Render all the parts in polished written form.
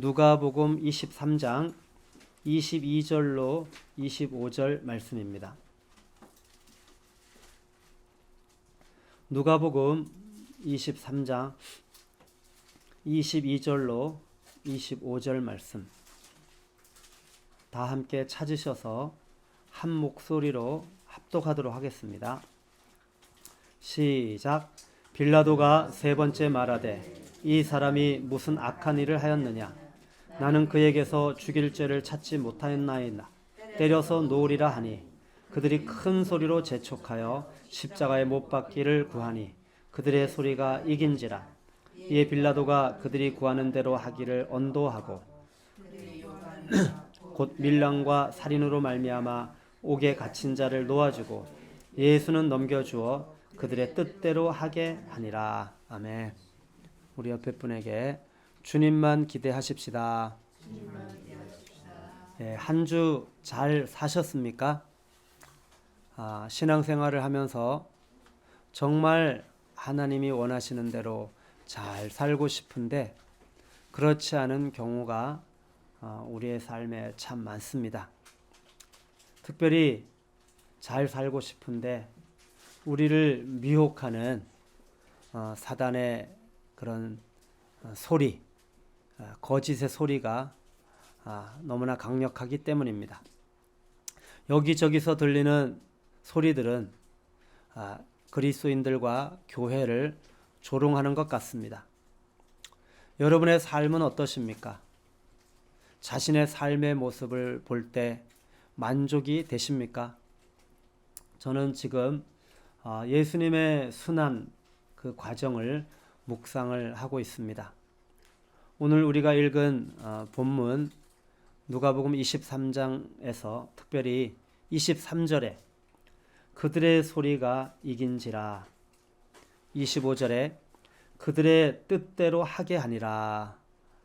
누가복음 23장 22절로 25절 말씀입니다. 누가복음 23장 22절로 25절 말씀 다 함께 찾으셔서 한 목소리로 합독하도록 하겠습니다. 시작. 빌라도가 세 번째 말하되 이 사람이 무슨 악한 일을 하였느냐? 나는 그에게서 죽일 죄를 찾지 못하였나이다. 때려서 놓으리라 하니 그들이 큰 소리로 재촉하여 십자가에 못 박기를 구하니 그들의 소리가 이긴지라. 이에 빌라도가 그들이 구하는 대로 하기를 언도하고 곧 밀랑과 살인으로 말미암아 옥에 갇힌 자를 놓아주고 예수는 넘겨주어 그들의 뜻대로 하게 하니라. 아멘. 우리 옆에 분에게 주님만 기대하십시다. 네, 한 주 잘 사셨습니까? 신앙생활을 하면서 정말 하나님이 원하시는 대로 잘 살고 싶은데 그렇지 않은 경우가 우리의 삶에 참 많습니다. 특별히 잘 살고 싶은데 우리를 미혹하는 사단의 그런 소리, 거짓의 소리가 너무나 강력하기 때문입니다. 여기저기서 들리는 소리들은 그리스도인들과 교회를 조롱하는 것 같습니다. 여러분의 삶은 어떠십니까? 자신의 삶의 모습을 볼 때 만족이 되십니까? 저는 지금 예수님의 순환 그 과정을 묵상을 하고 있습니다. 오늘 우리가 읽은 본문 누가복음 23장에서 특별히 23절에 그들의 소리가 이긴지라, 25절에 그들의 뜻대로 하게 하니라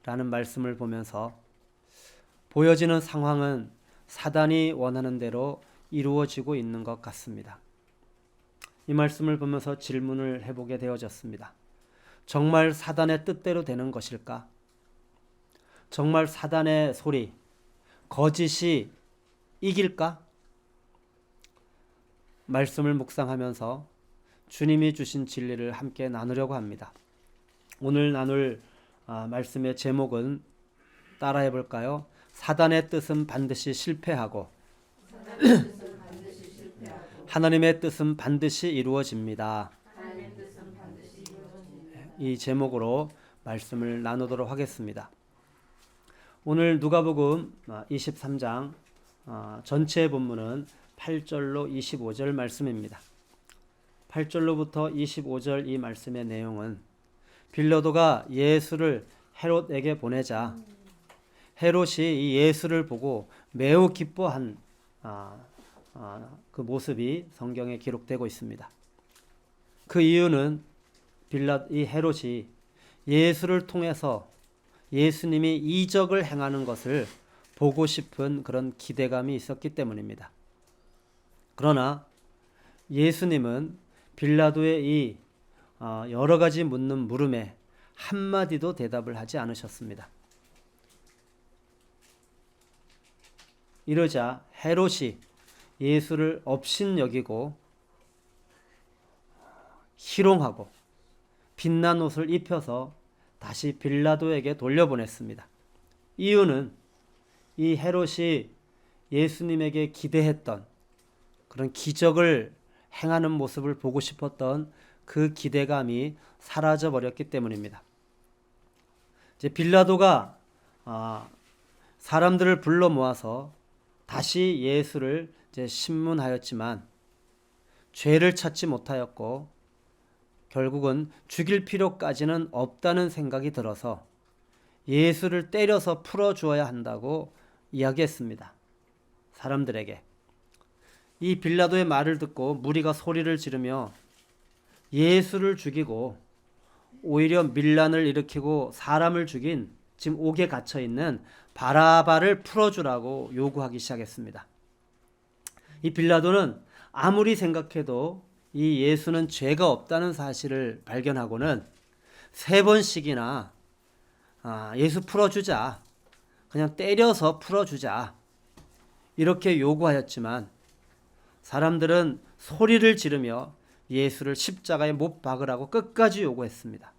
라는 말씀을 보면서 보여지는 상황은 사단이 원하는 대로 이루어지고 있는 것 같습니다. 이 말씀을 보면서 질문을 해보게 되어졌습니다. 정말 사단의 뜻대로 되는 것일까? 정말 사단의 소리, 거짓이 이길까? 말씀을 묵상하면서 주님이 주신 진리를 함께 나누려고 합니다. 오늘 나눌 말씀의 제목은 따라해 볼까요? 사단의 뜻은 반드시 실패하고 하나님의 뜻은 반드시 이루어집니다. 이 제목으로 말씀을 나누도록 하겠습니다. 오늘 누가복음 23장 전체 본문은 8절로 25절 말씀입니다. 8절로부터 25절 이 말씀의 내용은 빌라도가 예수를 헤롯에게 보내자 헤롯이 이 예수를 보고 매우 기뻐한 그 모습이 성경에 기록되고 있습니다. 그 이유는 이 헤롯이 예수를 통해서 예수님이 이적을 행하는 것을 보고 싶은 그런 기대감이 있었기 때문입니다. 그러나 예수님은 빌라도의 이 여러 가지 묻는 물음에 한마디도 대답을 하지 않으셨습니다. 이러자 헤롯이 예수를 업신여기고 희롱하고 빛난 옷을 입혀서 다시 빌라도에게 돌려보냈습니다. 이유는 이 헤롯이 예수님에게 기대했던 그런 기적을 행하는 모습을 보고 싶었던 그 기대감이 사라져 버렸기 때문입니다. 이제 빌라도가 사람들을 불러 모아서 다시 예수를 이제 신문하였지만 죄를 찾지 못하였고 결국은 죽일 필요까지는 없다는 생각이 들어서 예수를 때려서 풀어주어야 한다고 이야기했습니다. 사람들에게. 이 빌라도의 말을 듣고 무리가 소리를 지르며 예수를 죽이고 오히려 밀란을 일으키고 사람을 죽인 지금 옥에 갇혀있는 바라바를 풀어주라고 요구하기 시작했습니다. 이 빌라도는 아무리 생각해도 이 예수는 죄가 없다는 사실을 발견하고는 3번씩이나 예수 풀어주자, 그냥 때려서 풀어주자. 이렇게 요구하였지만 사람들은 소리를 지르며 예수를 십자가에 못 박으라고 끝까지 요구했습니다.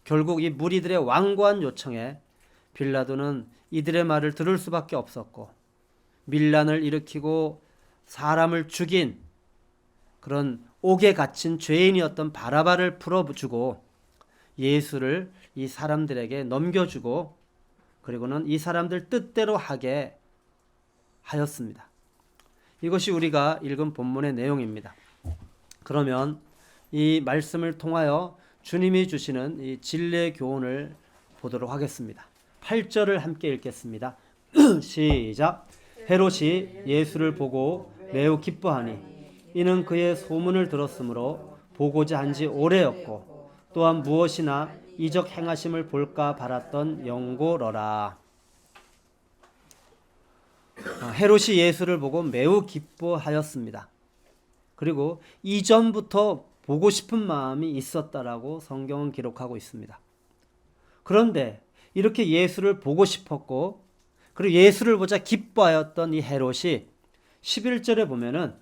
결국 이 무리들의 완고한 요청에 빌라도는 이들의 말을 들을 수밖에 없었고 밀란을 일으키고 사람을 죽인 그런 옥에 갇힌 죄인이었던 바라바를 풀어주고 예수를 이 사람들에게 넘겨주고 그리고는 이 사람들 뜻대로 하게 하였습니다. 이것이 우리가 읽은 본문의 내용입니다. 그러면 이 말씀을 통하여 주님이 주시는 이 진리의 교훈을 보도록 하겠습니다. 8절을 함께 읽겠습니다. 시작. 헤롯이 예수를 보고 매우 기뻐하니 이는 그의 소문을 들었으므로 보고자 한지 오래였고 또한 무엇이나 이적 행하심을 볼까 바랐던 영고러라. 헤롯이 예수를 보고 매우 기뻐하였습니다. 그리고 이전부터 보고 싶은 마음이 있었다라고 성경은 기록하고 있습니다. 그런데 이렇게 예수를 보고 싶었고 그리고 예수를 보자 기뻐하였던 이 헤롯이 11절에 보면은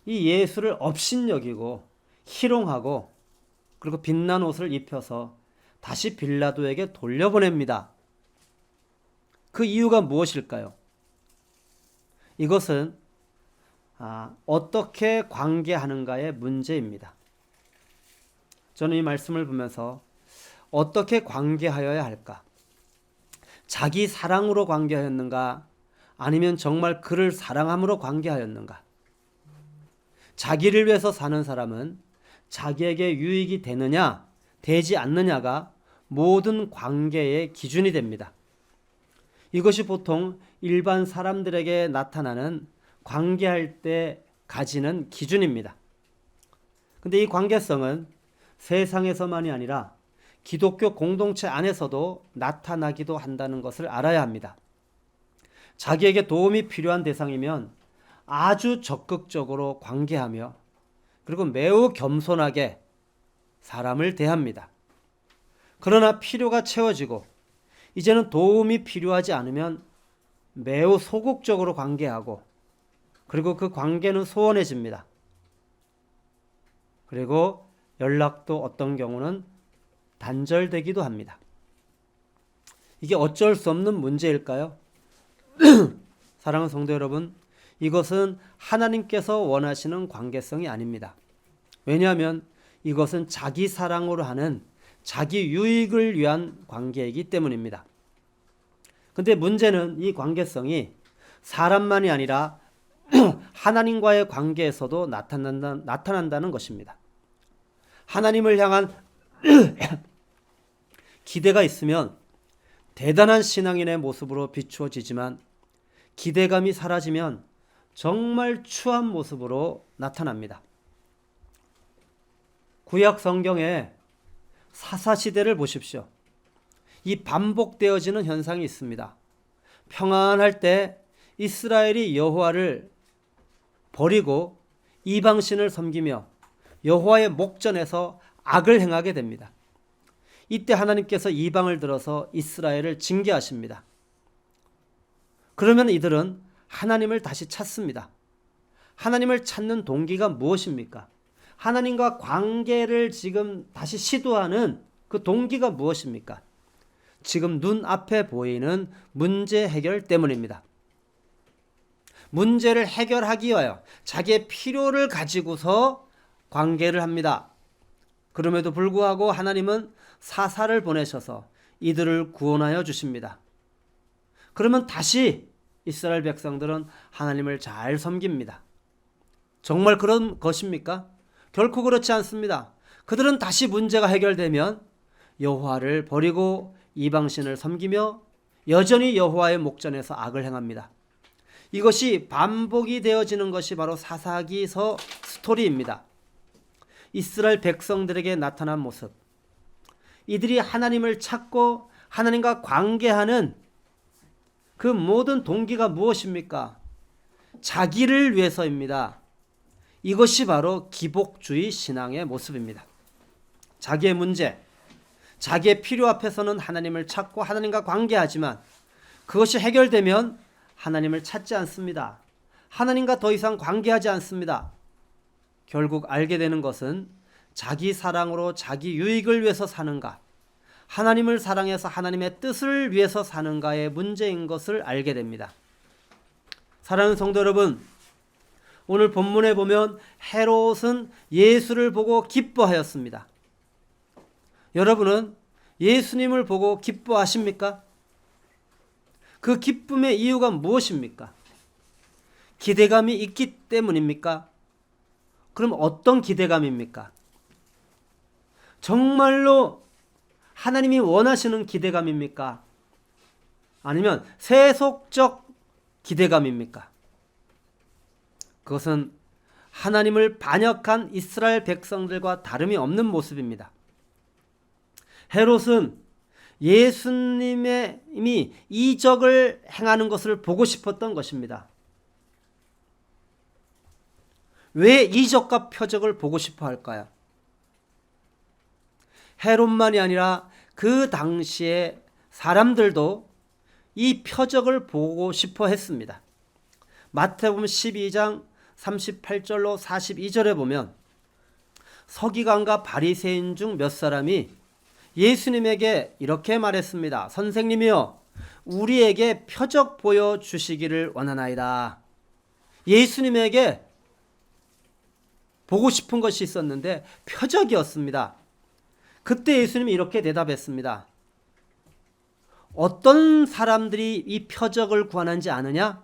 이 예수를 업신여기고 희롱하고 그리고 빛난 옷을 입혀서 다시 빌라도에게 돌려보냅니다. 그 이유가 무엇일까요? 이것은 어떻게 관계하는가의 문제입니다. 저는 이 말씀을 보면서 어떻게 관계하여야 할까? 자기 사랑으로 관계하였는가? 아니면 정말 그를 사랑함으로 관계하였는가? 자기를 위해서 사는 사람은 자기에게 유익이 되느냐, 되지 않느냐가 모든 관계의 기준이 됩니다. 이것이 보통 일반 사람들에게 나타나는 관계할 때 가지는 기준입니다. 근데 이 관계성은 세상에서만이 아니라 기독교 공동체 안에서도 나타나기도 한다는 것을 알아야 합니다. 자기에게 도움이 필요한 대상이면 아주 적극적으로 관계하며 그리고 매우 겸손하게 사람을 대합니다. 그러나 필요가 채워지고 이제는 도움이 필요하지 않으면 매우 소극적으로 관계하고 그리고 그 관계는 소원해집니다. 그리고 연락도 어떤 경우는 단절되기도 합니다. 이게 어쩔 수 없는 문제일까요? 사랑하는 성도 여러분, 이것은 하나님께서 원하시는 관계성이 아닙니다. 왜냐하면 이것은 자기 사랑으로 하는 자기 유익을 위한 관계이기 때문입니다. 근데 문제는 이 관계성이 사람만이 아니라 하나님과의 관계에서도 나타난다는 것입니다. 하나님을 향한 기대가 있으면 대단한 신앙인의 모습으로 비추어지지만 기대감이 사라지면 정말 추한 모습으로 나타납니다. 구약 성경에 사사시대를 보십시오. 이 반복되어지는 현상이 있습니다. 평안할 때 이스라엘이 여호와를 버리고 이방신을 섬기며 여호와의 목전에서 악을 행하게 됩니다. 이때 하나님께서 이방을 들어서 이스라엘을 징계하십니다. 그러면 이들은 하나님을 다시 찾습니다. 하나님을 찾는 동기가 무엇입니까? 하나님과 관계를 지금 다시 시도하는 그 동기가 무엇입니까? 지금 눈앞에 보이는 문제 해결 때문입니다. 문제를 해결하기 위하여 자기의 필요를 가지고서 관계를 합니다. 그럼에도 불구하고 하나님은 사사를 보내셔서 이들을 구원하여 주십니다. 그러면 다시 이스라엘 백성들은 하나님을 잘 섬깁니다. 정말 그런 것입니까? 결코 그렇지 않습니다. 그들은 다시 문제가 해결되면 여호와를 버리고 이방신을 섬기며 여전히 여호와의 목전에서 악을 행합니다. 이것이 반복이 되어지는 것이 바로 사사기서 스토리입니다. 이스라엘 백성들에게 나타난 모습. 이들이 하나님을 찾고 하나님과 관계하는 그 모든 동기가 무엇입니까? 자기를 위해서입니다. 이것이 바로 기복주의 신앙의 모습입니다. 자기의 문제, 자기의 필요 앞에서는 하나님을 찾고 하나님과 관계하지만 그것이 해결되면 하나님을 찾지 않습니다. 하나님과 더 이상 관계하지 않습니다. 결국 알게 되는 것은 자기 사랑으로 자기 유익을 위해서 사는가, 하나님을 사랑해서 하나님의 뜻을 위해서 사는가의 문제인 것을 알게 됩니다. 사랑하는 성도 여러분, 오늘 본문에 보면 헤롯은 예수를 보고 기뻐하였습니다. 여러분은 예수님을 보고 기뻐하십니까? 그 기쁨의 이유가 무엇입니까? 기대감이 있기 때문입니까? 그럼 어떤 기대감입니까? 정말로 하나님이 원하시는 기대감입니까? 아니면 세속적 기대감입니까? 그것은 하나님을 반역한 이스라엘 백성들과 다름이 없는 모습입니다. 헤롯은 예수님이 이적을 행하는 것을 보고 싶었던 것입니다. 왜 이적과 표적을 보고 싶어 할까요? 헤롯만이 아니라 그 당시에 사람들도 이 표적을 보고 싶어 했습니다. 마태복음 12장 38절로 42절에 보면 서기관과 바리새인 중 몇 사람이 예수님에게 이렇게 말했습니다. 선생님이여, 우리에게 표적 보여주시기를 원하나이다. 예수님에게 보고 싶은 것이 있었는데 표적이었습니다. 그때 예수님이 이렇게 대답했습니다. 어떤 사람들이 이 표적을 구하는지 아느냐?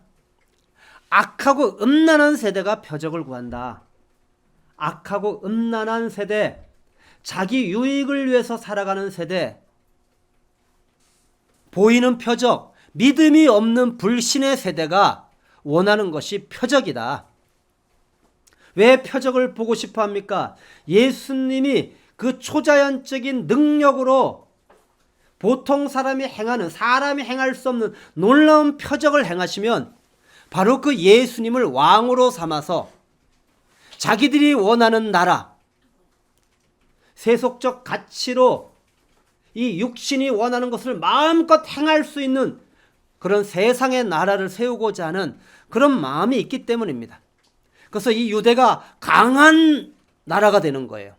악하고 음란한 세대가 표적을 구한다. 악하고 음란한 세대, 자기 유익을 위해서 살아가는 세대, 보이는 표적, 믿음이 없는 불신의 세대가 원하는 것이 표적이다. 왜 표적을 보고 싶어 합니까? 예수님이 그 초자연적인 능력으로 보통 사람이 행할 수 없는 놀라운 표적을 행하시면 바로 그 예수님을 왕으로 삼아서 자기들이 원하는 나라, 세속적 가치로 이 육신이 원하는 것을 마음껏 행할 수 있는 그런 세상의 나라를 세우고자 하는 그런 마음이 있기 때문입니다. 그래서 이 유대가 강한 나라가 되는 거예요.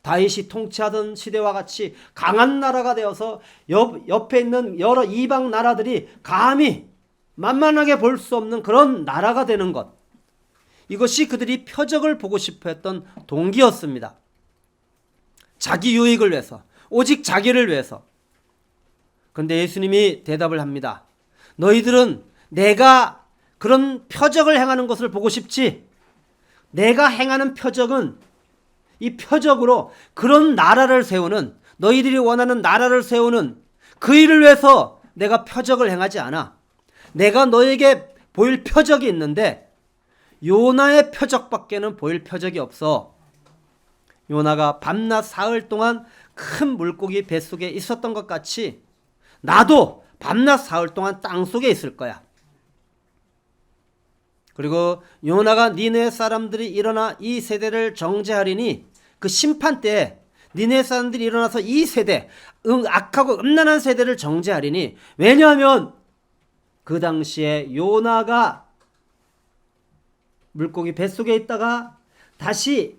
다윗이 통치하던 시대와 같이 강한 나라가 되어서 옆에 있는 여러 이방 나라들이 감히 만만하게 볼 수 없는 그런 나라가 되는 것, 이것이 그들이 표적을 보고 싶어 했던 동기였습니다. 자기 유익을 위해서, 오직 자기를 위해서. 그런데 예수님이 대답을 합니다. 너희들은 내가 그런 표적을 행하는 것을 보고 싶지, 내가 행하는 표적은 이 표적으로 그런 나라를 세우는, 너희들이 원하는 나라를 세우는 그 일을 위해서 내가 표적을 행하지 않아. 내가 너에게 보일 표적이 있는데 요나의 표적밖에는 보일 표적이 없어. 요나가 밤낮 사흘 동안 큰 물고기 뱃속에 있었던 것 같이 나도 밤낮 사흘 동안 땅속에 있을 거야. 그리고 요나가 니네 사람들이 일어나 이 세대를 정죄하리니 그 심판 때에 니네 사람들이 일어나서 이 세대, 악하고 음란한 세대를 정죄하리니, 왜냐하면 그 당시에 요나가 물고기 뱃속에 있다가 다시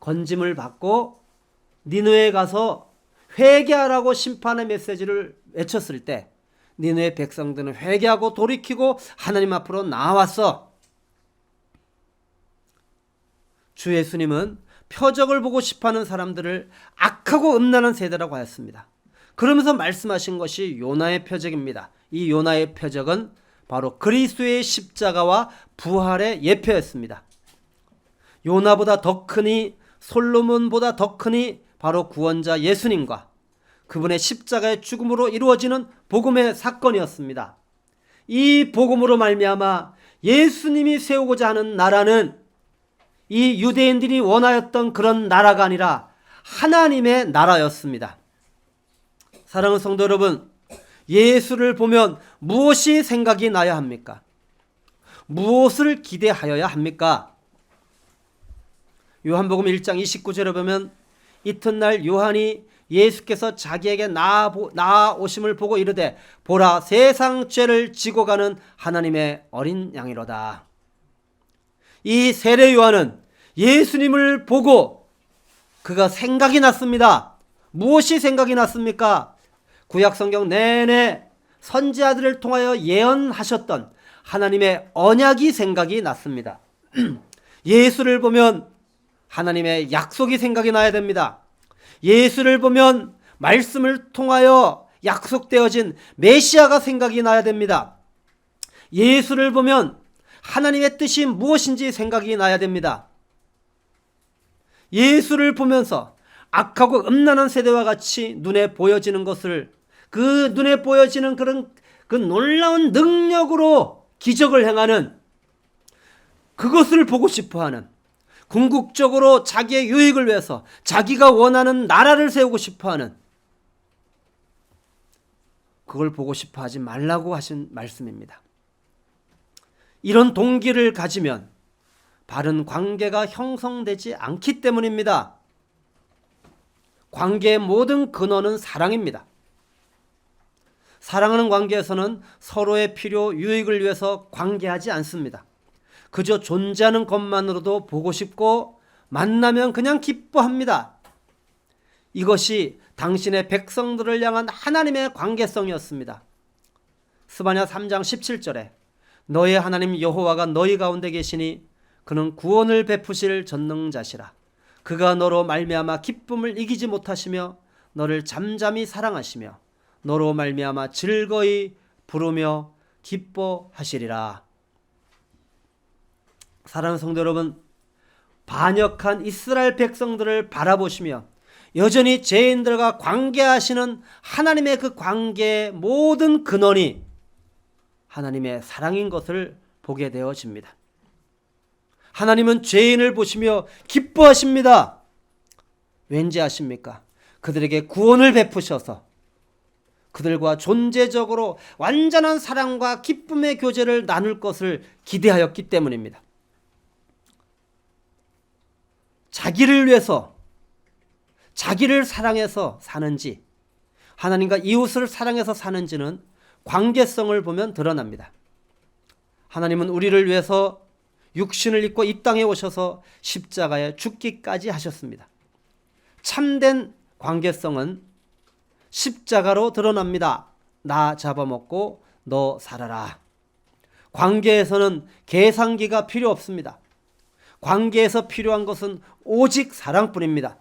건짐을 받고 니느웨에 가서 회개하라고 심판의 메시지를 외쳤을 때 니느웨 백성들은 회개하고 돌이키고 하나님 앞으로 나왔어. 주 예수님은 표적을 보고 싶어하는 사람들을 악하고 음란한 세대라고 하였습니다. 그러면서 말씀하신 것이 요나의 표적입니다. 이 요나의 표적은 바로 그리스도의 십자가와 부활의 예표였습니다. 요나보다 더 크니, 솔로몬보다 더 크니 바로 구원자 예수님과 그분의 십자가의 죽음으로 이루어지는 복음의 사건이었습니다. 이 복음으로 말미암아 예수님이 세우고자 하는 나라는 이 유대인들이 원하였던 그런 나라가 아니라 하나님의 나라였습니다. 사랑하는 성도 여러분, 예수를 보면 무엇이 생각이 나야 합니까? 무엇을 기대하여야 합니까? 요한복음 1장 29절에 보면 이튿날 요한이 예수께서 자기에게 나아오심을 보고 이르되 보라 세상 죄를 지고 가는 하나님의 어린 양이로다. 이 세례 요한은 예수님을 보고 그가 생각이 났습니다. 무엇이 생각이 났습니까? 구약성경 내내 선지자들을 통하여 예언하셨던 하나님의 언약이 생각이 났습니다. 예수를 보면 하나님의 약속이 생각이 나야 됩니다. 예수를 보면 말씀을 통하여 약속되어진 메시아가 생각이 나야 됩니다. 예수를 보면 하나님의 뜻이 무엇인지 생각이 나야 됩니다. 예수를 보면서 악하고 음란한 세대와 같이 눈에 보여지는 것을, 그 눈에 보여지는 그런 그 놀라운 능력으로 기적을 행하는 그것을 보고 싶어하는, 궁극적으로 자기의 유익을 위해서 자기가 원하는 나라를 세우고 싶어하는, 그걸 보고 싶어하지 말라고 하신 말씀입니다. 이런 동기를 가지면 바른 관계가 형성되지 않기 때문입니다. 관계의 모든 근원은 사랑입니다. 사랑하는 관계에서는 서로의 필요, 유익을 위해서 관계하지 않습니다. 그저 존재하는 것만으로도 보고 싶고 만나면 그냥 기뻐합니다. 이것이 당신의 백성들을 향한 하나님의 관계성이었습니다. 스바냐 3장 17절에 너의 하나님 여호와가 너희 가운데 계시니 그는 구원을 베푸실 전능자시라. 그가 너로 말미암아 기쁨을 이기지 못하시며 너를 잠잠히 사랑하시며 너로 말미암아 즐거이 부르며 기뻐하시리라. 사랑하는 성도 여러분, 반역한 이스라엘 백성들을 바라보시며 여전히 죄인들과 관계하시는 하나님의 그 관계의 모든 근원이 하나님의 사랑인 것을 보게 되어집니다. 하나님은 죄인을 보시며 기뻐하십니다. 왠지 아십니까? 그들에게 구원을 베푸셔서 그들과 존재적으로 완전한 사랑과 기쁨의 교제를 나눌 것을 기대하였기 때문입니다. 자기를 위해서, 자기를 사랑해서 사는지, 하나님과 이웃을 사랑해서 사는지는 관계성을 보면 드러납니다. 하나님은 우리를 위해서 육신을 입고 이 땅에 오셔서 십자가에 죽기까지 하셨습니다. 참된 관계성은 십자가로 드러납니다. 나 잡아먹고 너 살아라. 관계에서는 계산기가 필요 없습니다. 관계에서 필요한 것은 오직 사랑뿐입니다.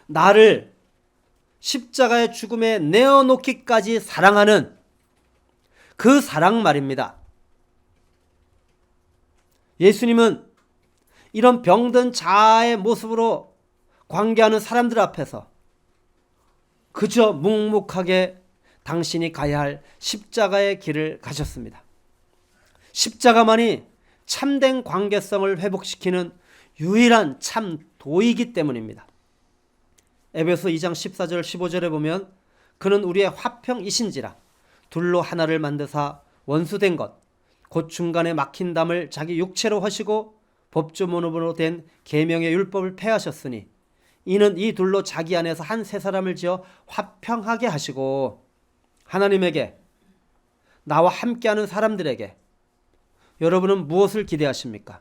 나를 십자가의 죽음에 내어놓기까지 사랑하는 그 사랑 말입니다. 예수님은 이런 병든 자아의 모습으로 관계하는 사람들 앞에서 그저 묵묵하게 당신이 가야 할 십자가의 길을 가셨습니다. 십자가만이 참된 관계성을 회복시키는 유일한 참 도이기 때문입니다. 에베소 2장 14절 15절에 보면 그는 우리의 화평이신지라 둘로 하나를 만드사 원수된 것 곧 중간에 막힌 담을 자기 육체로 하시고 법조문으로 된 계명의 율법을 폐하셨으니 이는 이 둘로 자기 안에서 한 세 사람을 지어 화평하게 하시고 하나님에게 나와 함께하는 사람들에게 여러분은 무엇을 기대하십니까?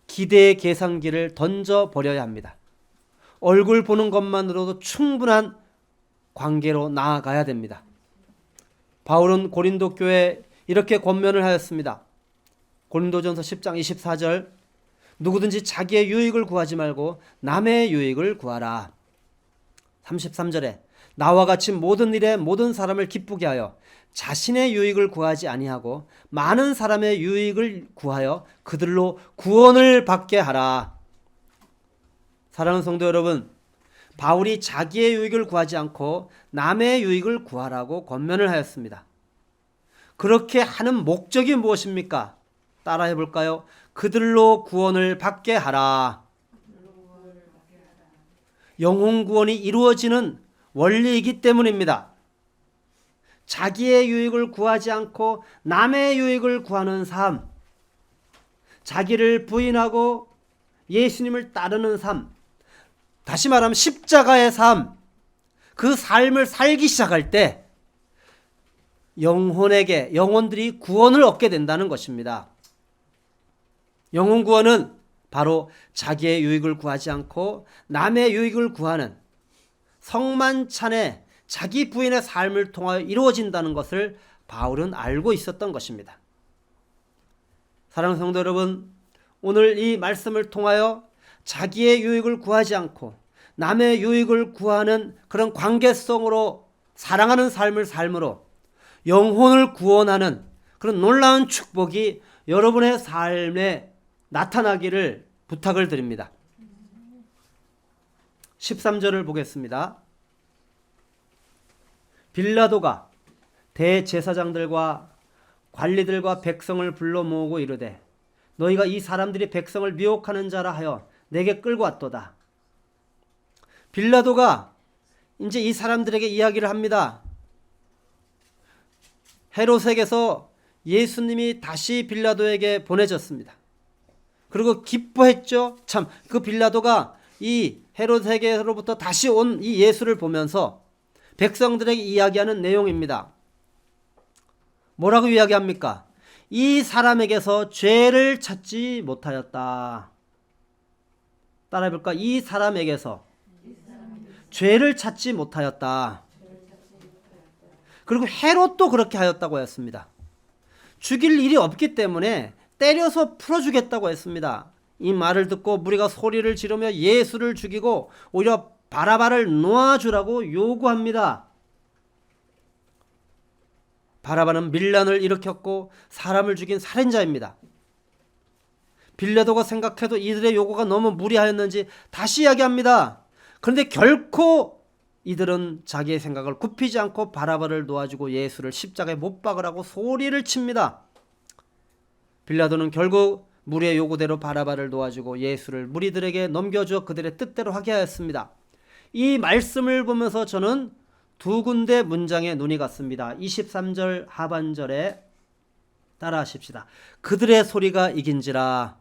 기대의 계산기를 던져버려야 합니다. 얼굴 보는 것만으로도 충분한 관계로 나아가야 됩니다. 바울은 고린도 교회에 이렇게 권면을 하였습니다. 고린도전서 10장 24절 누구든지 자기의 유익을 구하지 말고 남의 유익을 구하라. 33절에 나와 같이 모든 일에 모든 사람을 기쁘게 하여 자신의 유익을 구하지 아니하고 많은 사람의 유익을 구하여 그들로 구원을 받게 하라. 사랑하는 성도 여러분, 바울이 자기의 유익을 구하지 않고 남의 유익을 구하라고 권면을 하였습니다. 그렇게 하는 목적이 무엇입니까? 따라해 볼까요? 그들로 구원을 받게 하라. 영혼 구원이 이루어지는 원리이기 때문입니다. 자기의 유익을 구하지 않고 남의 유익을 구하는 삶, 자기를 부인하고 예수님을 따르는 삶, 다시 말하면 십자가의 삶, 그 삶을 살기 시작할 때 영혼들이 구원을 얻게 된다는 것입니다. 영혼 구원은 바로 자기의 유익을 구하지 않고 남의 유익을 구하는 성만찬의 자기 부인의 삶을 통하여 이루어진다는 것을 바울은 알고 있었던 것입니다. 사랑하는 성도 여러분, 오늘 이 말씀을 통하여 자기의 유익을 구하지 않고 남의 유익을 구하는 그런 관계성으로 사랑하는 삶을 삶으로 영혼을 구원하는 그런 놀라운 축복이 여러분의 삶에 나타나기를 부탁을 드립니다. 13절을 보겠습니다. 빌라도가 대제사장들과 관리들과 백성을 불러 모으고 이르되 너희가 이 사람들이 백성을 미혹하는 자라 하여 내게 끌고 왔도다. 빌라도가 이제 이 사람들에게 이야기를 합니다. 헤롯에게서 예수님이 다시 빌라도에게 보내졌습니다. 그리고 기뻐했죠. 참, 그 빌라도가 이 헤롯에게로부터 다시 온 이 예수를 보면서 백성들에게 이야기하는 내용입니다. 뭐라고 이야기합니까? 이 사람에게서 죄를 찾지 못하였다. 따라해볼까? 이 사람에게서 죄를 찾지 못하였다. 그리고 헤롯도 그렇게 하였다고 했습니다. 죽일 일이 없기 때문에 때려서 풀어주겠다고 했습니다. 이 말을 듣고 무리가 소리를 지르며 예수를 죽이고 오히려 바라바를 놓아주라고 요구합니다. 바라바는 밀란을 일으켰고 사람을 죽인 살인자입니다. 빌라도가 생각해도 이들의 요구가 너무 무리하였는지 다시 이야기합니다. 그런데 결코 이들은 자기의 생각을 굽히지 않고 바라바를 놓아주고 예수를 십자가에 못 박으라고 소리를 칩니다. 빌라도는 결국 무리의 요구대로 바라바를 놓아주고 예수를 무리들에게 넘겨주어 그들의 뜻대로 하게 하였습니다. 이 말씀을 보면서 저는 두 군데 문장에 눈이 갔습니다. 23절 하반절에 따라 하십시다. 그들의 소리가 이긴지라.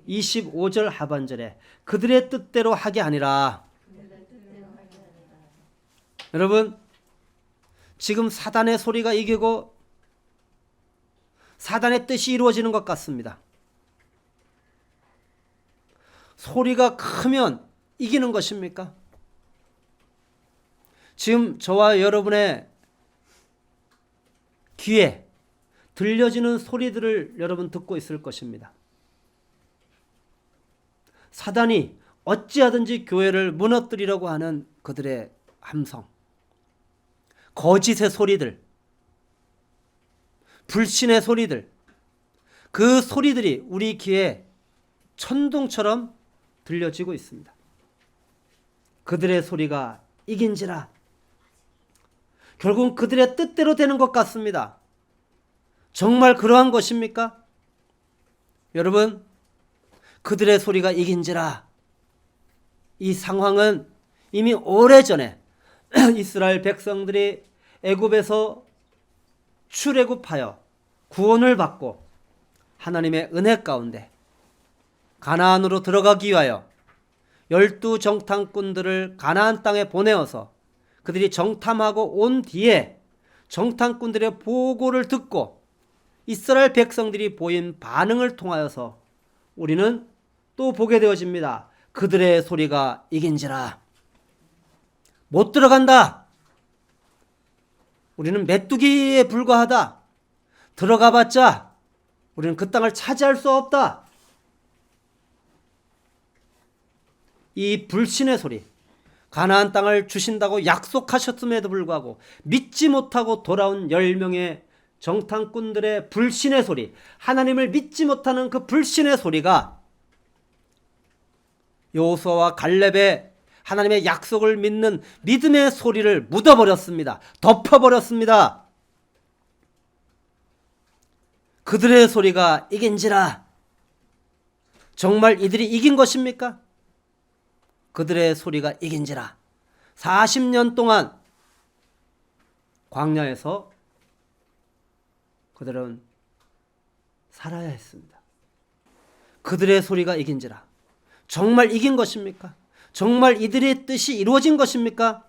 25절 하반절에 그들의 뜻대로 하게 아니라. 여러분, 지금 사단의 소리가 이기고 사단의 뜻이 이루어지는 것 같습니다. 소리가 크면 이기는 것입니까? 지금 저와 여러분의 귀에 들려지는 소리들을 여러분 듣고 있을 것입니다. 사단이 어찌하든지 교회를 무너뜨리려고 하는 그들의 함성, 거짓의 소리들, 불신의 소리들, 그 소리들이 우리 귀에 천둥처럼 들려지고 있습니다. 그들의 소리가 이긴지라. 결국은 그들의 뜻대로 되는 것 같습니다. 정말 그러한 것입니까? 여러분, 그들의 소리가 이긴지라. 이 상황은 이미 오래전에 이스라엘 백성들이 애굽에서 출애굽하여 구원을 받고 하나님의 은혜 가운데 가나안으로 들어가기 위하여 12정탐꾼들을 가나안 땅에 보내어서 그들이 정탐하고 온 뒤에 정탐꾼들의 보고를 듣고 이스라엘 백성들이 보인 반응을 통하여서 우리는 또 보게 되어집니다. 그들의 소리가 이긴지라. 못 들어간다. 우리는 메뚜기에 불과하다. 들어가봤자 우리는 그 땅을 차지할 수 없다. 이 불신의 소리, 가나안 땅을 주신다고 약속하셨음에도 불구하고 믿지 못하고 돌아온 10명의 정탐꾼들의 불신의 소리, 하나님을 믿지 못하는 그 불신의 소리가 여호수아와 갈렙의 하나님의 약속을 믿는 믿음의 소리를 묻어버렸습니다. 덮어버렸습니다. 그들의 소리가 이긴지라. 정말 이들이 이긴 것입니까? 그들의 소리가 이긴지라. 40년 동안 광야에서 그들은 살아야 했습니다. 그들의 소리가 이긴지라. 정말 이긴 것입니까? 정말 이들의 뜻이 이루어진 것입니까?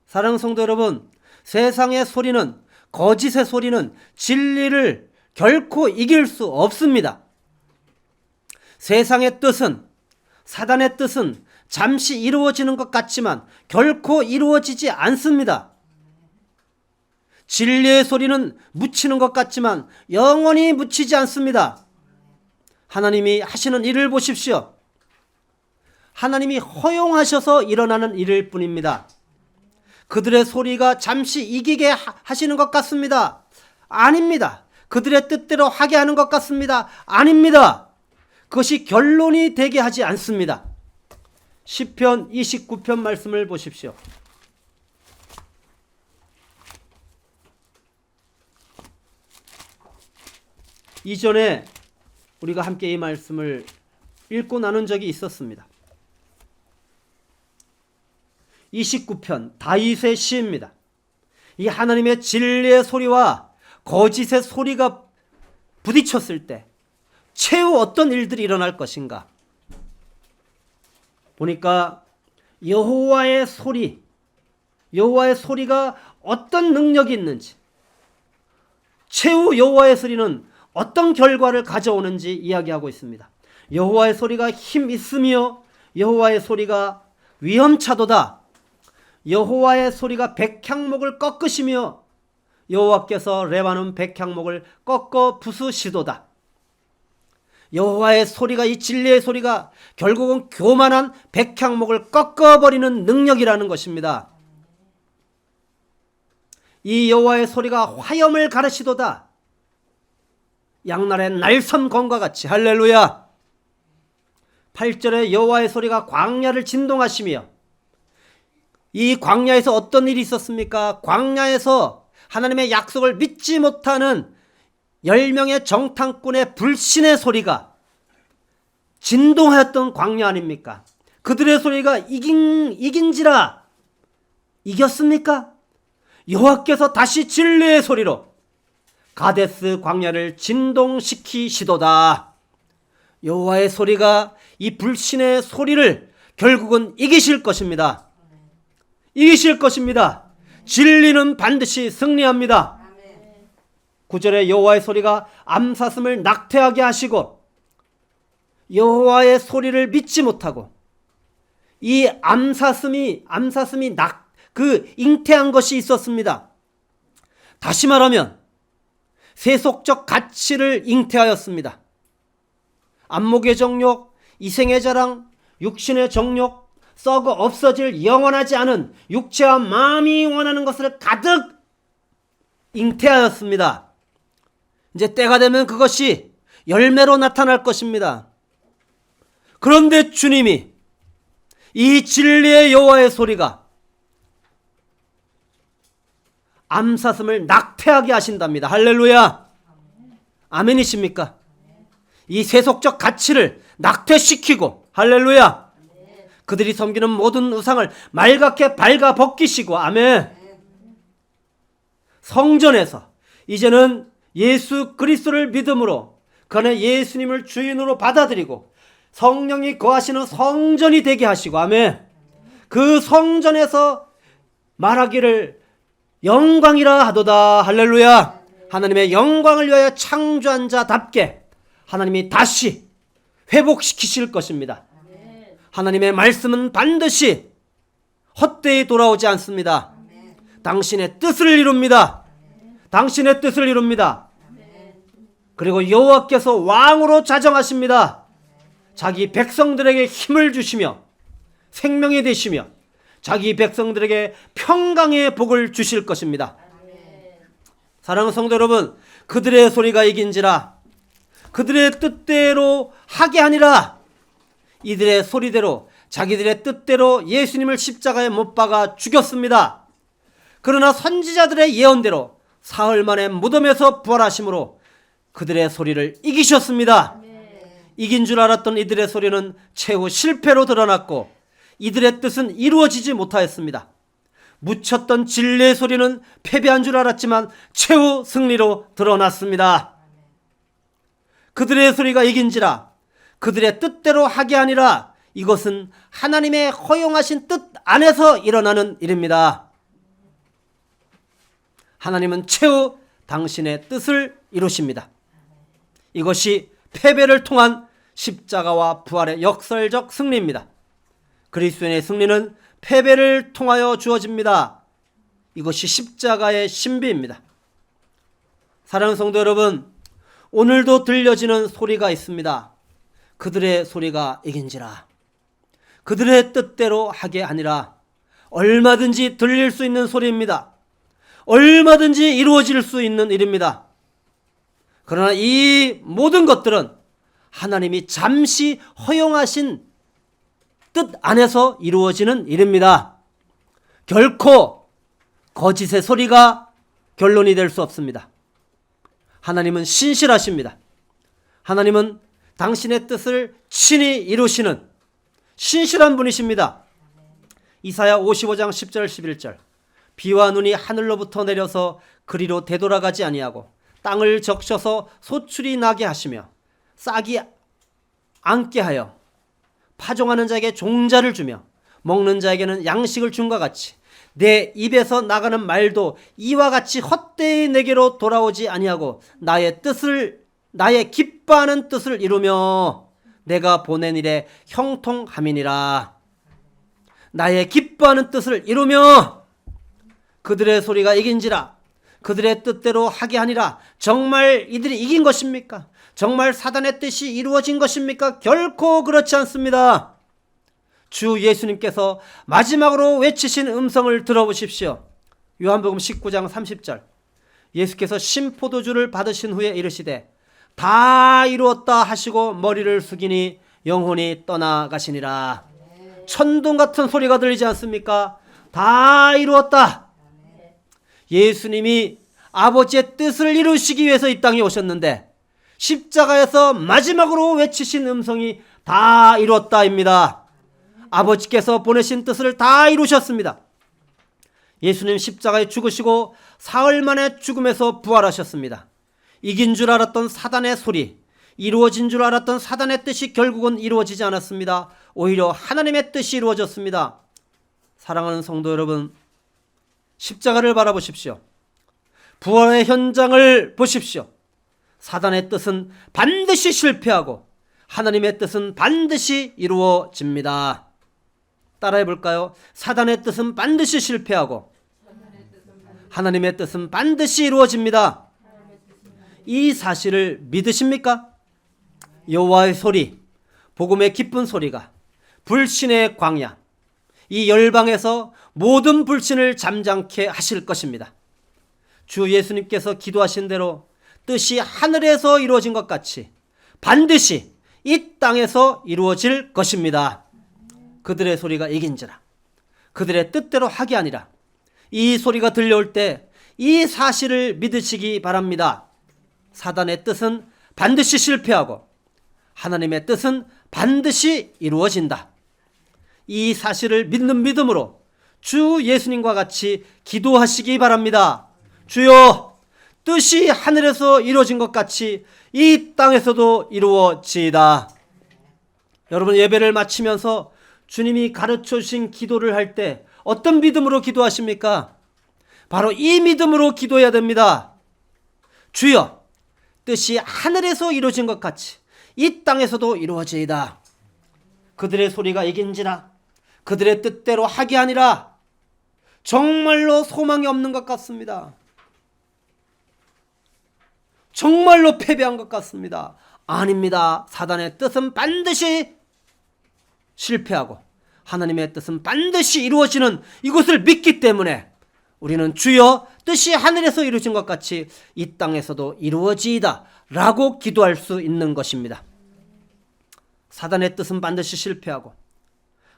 사랑하는 성도 여러분, 세상의 소리는, 거짓의 소리는 진리를 결코 이길 수 없습니다. 세상의 뜻은, 사단의 뜻은 잠시 이루어지는 것 같지만 결코 이루어지지 않습니다. 진리의 소리는 묻히는 것 같지만 영원히 묻히지 않습니다. 하나님이 하시는 일을 보십시오. 하나님이 허용하셔서 일어나는 일일 뿐입니다. 그들의 소리가 잠시 이기게 하시는 것 같습니다. 아닙니다. 그들의 뜻대로 하게 하는 것 같습니다. 아닙니다. 그것이 결론이 되게 하지 않습니다. 시편 29편 말씀을 보십시오. 이전에 우리가 함께 이 말씀을 읽고 나눈 적이 있었습니다. 29편 다윗의 시입니다. 이 하나님의 진리의 소리와 거짓의 소리가 부딪혔을 때 최후 어떤 일들이 일어날 것인가? 보니까 여호와의 소리가 어떤 능력이 있는지, 최후 여호와의 소리는 어떤 결과를 가져오는지 이야기하고 있습니다. 여호와의 소리가 힘 있으며 여호와의 소리가 위험차도다. 여호와의 소리가 백향목을 꺾으시며 여호와께서 레바논 백향목을 꺾어 부수시도다. 여호와의 소리가, 이 진리의 소리가 결국은 교만한 백향목을 꺾어버리는 능력이라는 것입니다. 이 여호와의 소리가 화염을 가르시도다. 양날의 날선검과 같이. 할렐루야. 8절에 여호와의 소리가 광야를 진동하시며, 이 광야에서 어떤 일이 있었습니까? 광야에서 하나님의 약속을 믿지 못하는 10명의 정탐꾼의 불신의 소리가 진동하였던 광야 아닙니까? 그들의 소리가 이긴지라. 이겼습니까? 여호와께서 다시 진리의 소리로 가데스 광야를 진동시키시도다. 여호와의 소리가 이 불신의 소리를 결국은 이기실 것입니다. 이기실 것입니다. 진리는 반드시 승리합니다. 9절에 여호와의 소리가 암사슴을 낙태하게 하시고, 여호와의 소리를 믿지 못하고 이 암사슴이 잉태한 것이 있었습니다. 다시 말하면 세속적 가치를 잉태하였습니다. 안목의 정욕, 이생의 자랑, 육신의 정욕, 썩어 없어질 영원하지 않은 육체와 마음이 원하는 것을 가득 잉태하였습니다. 이제 때가 되면 그것이 열매로 나타날 것입니다. 그런데 주님이 이 진리의 여호와의 소리가 암사슴을 낙태하게 하신답니다. 할렐루야. 아멘이십니까? 이 세속적 가치를 낙태시키고, 할렐루야, 그들이 섬기는 모든 우상을 말갛게 발가 벗기시고, 아멘. 성전에서 이제는 예수 그리스도를 믿음으로 그 안에 예수님을 주인으로 받아들이고 성령이 거하시는 성전이 되게 하시고, 아멘. 그 성전에서 말하기를 영광이라 하도다. 할렐루야. 하나님의 영광을 위하여 창조한 자답게 하나님이 다시 회복시키실 것입니다. 하나님의 말씀은 반드시 헛되이 돌아오지 않습니다. 당신의 뜻을 이룹니다. 당신의 뜻을 이룹니다. 그리고 여호와께서 왕으로 자정하십니다. 자기 백성들에게 힘을 주시며 생명이 되시며 자기 백성들에게 평강의 복을 주실 것입니다. 사랑하는 성도 여러분, 그들의 소리가 이긴지라. 그들의 뜻대로 하게 하니라. 이들의 소리대로, 자기들의 뜻대로 예수님을 십자가에 못 박아 죽였습니다. 그러나 선지자들의 예언대로 사흘 만에 무덤에서 부활하심으로 그들의 소리를 이기셨습니다. 이긴 줄 알았던 이들의 소리는 최후 실패로 드러났고 이들의 뜻은 이루어지지 못하였습니다. 묻혔던 진리의 소리는 패배한 줄 알았지만 최후 승리로 드러났습니다. 그들의 소리가 이긴지라. 그들의 뜻대로 하게 아니라 이것은 하나님의 허용하신 뜻 안에서 일어나는 일입니다. 하나님은 최후 당신의 뜻을 이루십니다. 이것이 패배를 통한 십자가와 부활의 역설적 승리입니다. 그리스도인의 승리는 패배를 통하여 주어집니다. 이것이 십자가의 신비입니다. 사랑하는 성도 여러분, 오늘도 들려지는 소리가 있습니다. 그들의 소리가 이긴지라. 그들의 뜻대로 하게 하니라. 얼마든지 들릴 수 있는 소리입니다. 얼마든지 이루어질 수 있는 일입니다. 그러나 이 모든 것들은 하나님이 잠시 허용하신 뜻 안에서 이루어지는 일입니다. 결코 거짓의 소리가 결론이 될 수 없습니다. 하나님은 신실하십니다. 하나님은 당신의 뜻을 친히 이루시는 신실한 분이십니다. 이사야 55장 10절 11절 비와 눈이 하늘로부터 내려서 그리로 되돌아가지 아니하고 땅을 적셔서 소출이 나게 하시며 싹이 앉게 하여 파종하는 자에게 종자를 주며 먹는 자에게는 양식을 준과 같이 내 입에서 나가는 말도 이와 같이 헛되이 내게로 돌아오지 아니하고 나의 기뻐하는 뜻을 이루며 내가 보낸 일에 형통함이니라. 나의 기뻐하는 뜻을 이루며 그들의 소리가 이긴지라. 그들의 뜻대로 하게 하니라. 정말 이들이 이긴 것입니까? 정말 사단의 뜻이 이루어진 것입니까? 결코 그렇지 않습니다. 주 예수님께서 마지막으로 외치신 음성을 들어보십시오. 요한복음 19장 30절 예수께서 신포도주를 받으신 후에 이르시되 다 이루었다 하시고 머리를 숙이니 영혼이 떠나가시니라. 천둥 같은 소리가 들리지 않습니까? 다 이루었다. 예수님이 아버지의 뜻을 이루시기 위해서 이 땅에 오셨는데 십자가에서 마지막으로 외치신 음성이 다 이루었다입니다. 아버지께서 보내신 뜻을 다 이루셨습니다. 예수님 십자가에 죽으시고 사흘 만에 죽음에서 부활하셨습니다. 이긴 줄 알았던 사단의 소리, 이루어진 줄 알았던 사단의 뜻이 결국은 이루어지지 않았습니다. 오히려 하나님의 뜻이 이루어졌습니다. 사랑하는 성도 여러분, 십자가를 바라보십시오. 부활의 현장을 보십시오. 사단의 뜻은 반드시 실패하고 하나님의 뜻은 반드시 이루어집니다. 따라해 볼까요? 사단의 뜻은 반드시 실패하고 하나님의 뜻은 반드시 이루어집니다. 이 사실을 믿으십니까? 여호와의 소리, 복음의 기쁜 소리가 불신의 광야, 이 열방에서 모든 불신을 잠잠케 하실 것입니다. 주 예수님께서 기도하신 대로 뜻이 하늘에서 이루어진 것 같이 반드시 이 땅에서 이루어질 것입니다. 그들의 소리가 이긴지라. 그들의 뜻대로 하게 아니라. 이 소리가 들려올 때 이 사실을 믿으시기 바랍니다. 사단의 뜻은 반드시 실패하고 하나님의 뜻은 반드시 이루어진다. 이 사실을 믿는 믿음으로 주 예수님과 같이 기도하시기 바랍니다. 주여, 뜻이 하늘에서 이루어진 것 같이 이 땅에서도 이루어지이다. 여러분, 예배를 마치면서 주님이 가르쳐 주신 기도를 할 때 어떤 믿음으로 기도하십니까? 바로 이 믿음으로 기도해야 됩니다. 주여, 뜻이 하늘에서 이루어진 것 같이 이 땅에서도 이루어지이다. 그들의 소리가 이긴지라. 그들의 뜻대로 하게 아니라. 정말로 소망이 없는 것 같습니다. 정말로 패배한 것 같습니다. 아닙니다. 사단의 뜻은 반드시 실패하고 하나님의 뜻은 반드시 이루어지는 이것을 믿기 때문에 우리는 주여, 뜻이 하늘에서 이루어진 것 같이 이 땅에서도 이루어지이다 라고 기도할 수 있는 것입니다. 사단의 뜻은 반드시 실패하고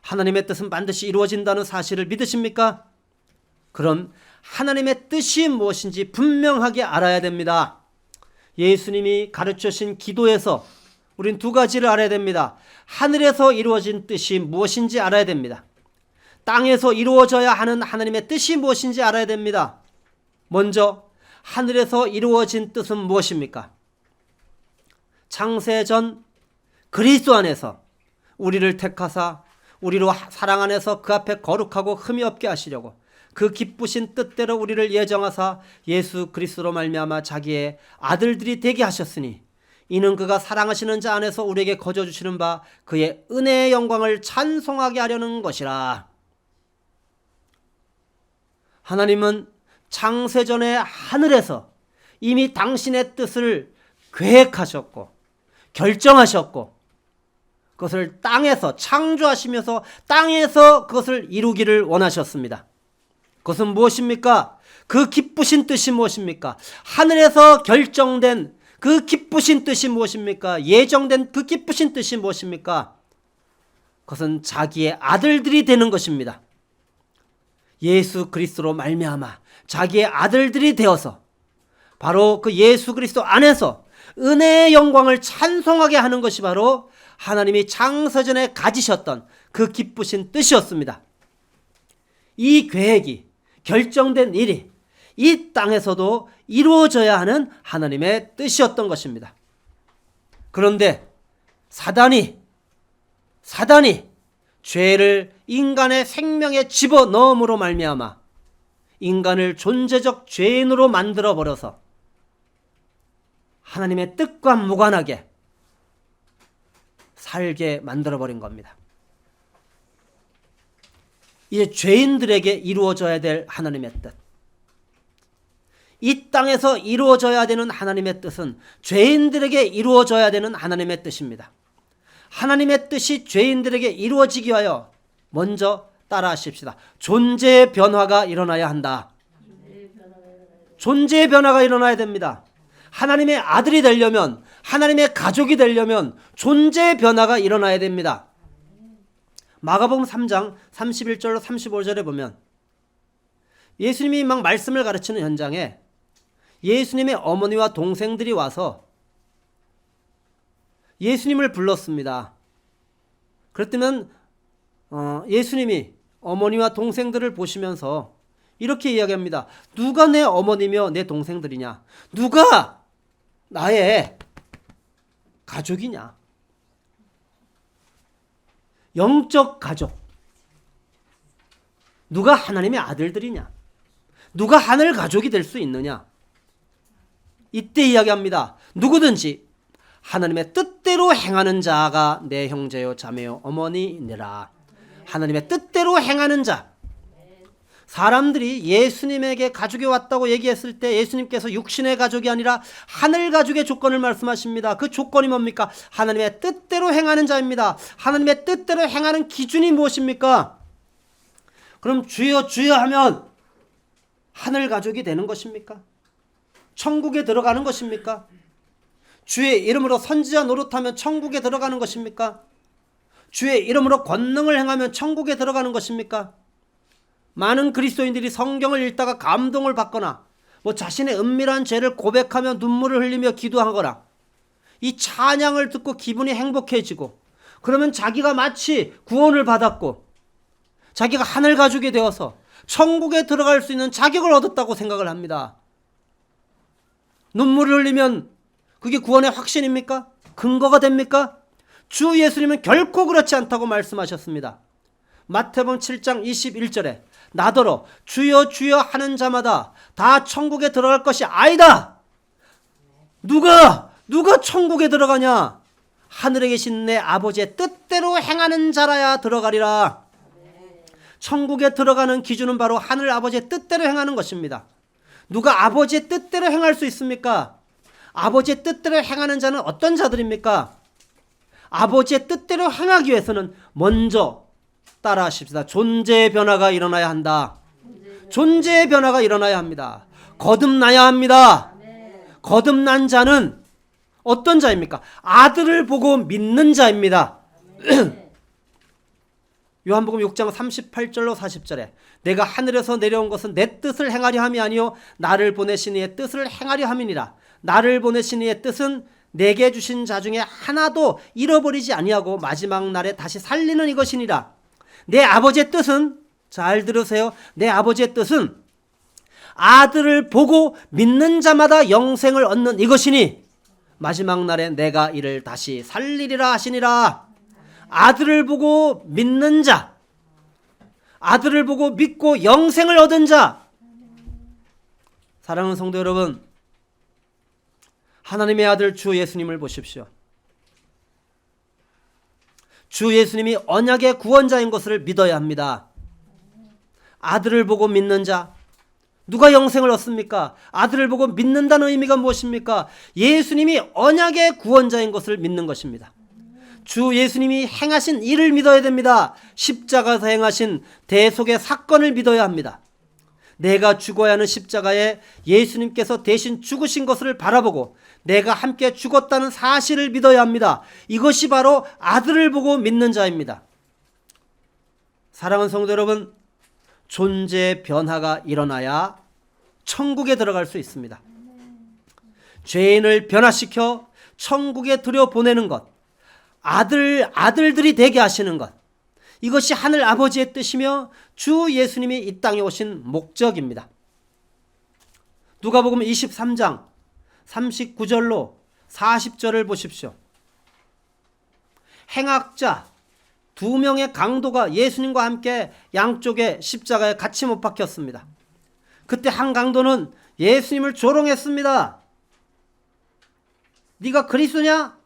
하나님의 뜻은 반드시 이루어진다는 사실을 믿으십니까? 그럼 하나님의 뜻이 무엇인지 분명하게 알아야 됩니다. 예수님이 가르쳐 주신 기도에서 우린 두 가지를 알아야 됩니다. 하늘에서 이루어진 뜻이 무엇인지 알아야 됩니다. 땅에서 이루어져야 하는 하나님의 뜻이 무엇인지 알아야 됩니다. 먼저 하늘에서 이루어진 뜻은 무엇입니까? 창세전 그리스도 안에서 우리를 택하사 우리로 사랑 안에서 그 앞에 거룩하고 흠이 없게 하시려고 그 기쁘신 뜻대로 우리를 예정하사 예수 그리스도로 말미암아 자기의 아들들이 되게 하셨으니 이는 그가 사랑하시는 자 안에서 우리에게 거저 주시는 바 그의 은혜의 영광을 찬송하게 하려는 것이라. 하나님은 창세전에 하늘에서 이미 당신의 뜻을 계획하셨고 결정하셨고 그것을 땅에서 창조하시면서 땅에서 그것을 이루기를 원하셨습니다. 그것은 무엇입니까? 그 기쁘신 뜻이 무엇입니까? 하늘에서 결정된 그 기쁘신 뜻이 무엇입니까? 예정된 그 기쁘신 뜻이 무엇입니까? 그것은 자기의 아들들이 되는 것입니다. 예수 그리스도로 말미암아 자기의 아들들이 되어서 바로 그 예수 그리스도 안에서 은혜의 영광을 찬송하게 하는 것이 바로 하나님이 창세전에 가지셨던 그 기쁘신 뜻이었습니다. 이 계획이 결정된 일이 이 땅에서도 이루어져야 하는 하나님의 뜻이었던 것입니다. 그런데 사단이 죄를 인간의 생명에 집어넣음으로 말미암아 인간을 존재적 죄인으로 만들어버려서 하나님의 뜻과 무관하게 살게 만들어버린 겁니다. 이제 죄인들에게 이루어져야 될 하나님의 뜻, 이 땅에서 이루어져야 되는 하나님의 뜻은 죄인들에게 이루어져야 되는 하나님의 뜻입니다. 하나님의 뜻이 죄인들에게 이루어지기 위하여 먼저 따라하십시다. 존재의 변화가 일어나야 한다. 존재의 변화가 일어나야 됩니다. 하나님의 아들이 되려면, 하나님의 가족이 되려면 존재의 변화가 일어나야 됩니다. 마가복음 3장 31절로 35절에 보면 예수님이 막 말씀을 가르치는 현장에 예수님의 어머니와 동생들이 와서 예수님을 불렀습니다. 그랬더니 예수님이 어머니와 동생들을 보시면서 이렇게 이야기합니다. 누가 내 어머니며 내 동생들이냐? 누가 나의 가족이냐? 영적 가족. 누가 하나님의 아들들이냐? 누가 하늘 가족이 될 수 있느냐? 이때 이야기합니다. 누구든지 하나님의 뜻대로 행하는 자가 내 형제요 자매요 어머니니라. 하나님의 뜻대로 행하는 자. 사람들이 예수님에게 가족이 왔다고 얘기했을 때 예수님께서 육신의 가족이 아니라 하늘 가족의 조건을 말씀하십니다. 그 조건이 뭡니까? 하나님의 뜻대로 행하는 자입니다. 하나님의 뜻대로 행하는 기준이 무엇입니까? 그럼 주여 주여 하면 하늘 가족이 되는 것입니까? 천국에 들어가는 것입니까? 주의 이름으로 선지자 노릇하면 천국에 들어가는 것입니까? 주의 이름으로 권능을 행하면 천국에 들어가는 것입니까? 많은 그리스도인들이 성경을 읽다가 감동을 받거나 자신의 은밀한 죄를 고백하며 눈물을 흘리며 기도하거나 이 찬양을 듣고 기분이 행복해지고 그러면 자기가 마치 구원을 받았고 자기가 하늘 가족이 되어서 천국에 들어갈 수 있는 자격을 얻었다고 생각을 합니다. 눈물을 흘리면 그게 구원의 확신입니까? 근거가 됩니까? 주 예수님은 결코 그렇지 않다고 말씀하셨습니다. 마태복음 7장 21절에 나더러 주여 주여 하는 자마다 다 천국에 들어갈 것이 아니다. 누가 천국에 들어가냐? 하늘에 계신 내 아버지의 뜻대로 행하는 자라야 들어가리라. 천국에 들어가는 기준은 바로 하늘 아버지의 뜻대로 행하는 것입니다. 누가 아버지의 뜻대로 행할 수 있습니까? 아버지의 뜻대로 행하는 자는 어떤 자들입니까? 아버지의 뜻대로 행하기 위해서는 먼저 따라하십시다. 존재의 변화가 일어나야 한다. 존재의 변화가 일어나야 합니다. 거듭나야 합니다. 거듭난 자는 어떤 자입니까? 아들을 보고 믿는 자입니다. 요한복음 6장 38절로 40절에 내가 하늘에서 내려온 것은 내 뜻을 행하려 함이 아니요 나를 보내신 이의 뜻을 행하려 함이니라. 나를 보내신 이의 뜻은 내게 주신 자 중에 하나도 잃어버리지 아니하고 마지막 날에 다시 살리는 이것이니라. 내 아버지의 뜻은, 잘 들으세요, 내 아버지의 뜻은 아들을 보고 믿는 자마다 영생을 얻는 이것이니 마지막 날에 내가 이를 다시 살리리라 하시니라. 아들을 보고 믿는 자, 아들을 보고 믿고 영생을 얻은 자. 사랑하는 성도 여러분, 하나님의 아들 주 예수님을 보십시오. 주 예수님이 언약의 구원자인 것을 믿어야 합니다. 아들을 보고 믿는 자, 누가 영생을 얻습니까? 아들을 보고 믿는다는 의미가 무엇입니까? 예수님이 언약의 구원자인 것을 믿는 것입니다. 주 예수님이 행하신 일을 믿어야 됩니다. 십자가에서 행하신 대속의 사건을 믿어야 합니다. 내가 죽어야 하는 십자가에 예수님께서 대신 죽으신 것을 바라보고 내가 함께 죽었다는 사실을 믿어야 합니다. 이것이 바로 아들을 보고 믿는 자입니다. 사랑하는 성도 여러분, 존재의 변화가 일어나야 천국에 들어갈 수 있습니다. 죄인을 변화시켜 천국에 들여보내는 것, 아들들이 되게 하시는 것, 이것이 하늘 아버지의 뜻이며 주 예수님이 이 땅에 오신 목적입니다. 누가복음 23장 39절로 40절을 보십시오. 행악자 두 명의 강도가 예수님과 함께 양쪽에 십자가에 같이 못 박혔습니다. 그때 한 강도는 예수님을 조롱했습니다. 네가 그리스도냐?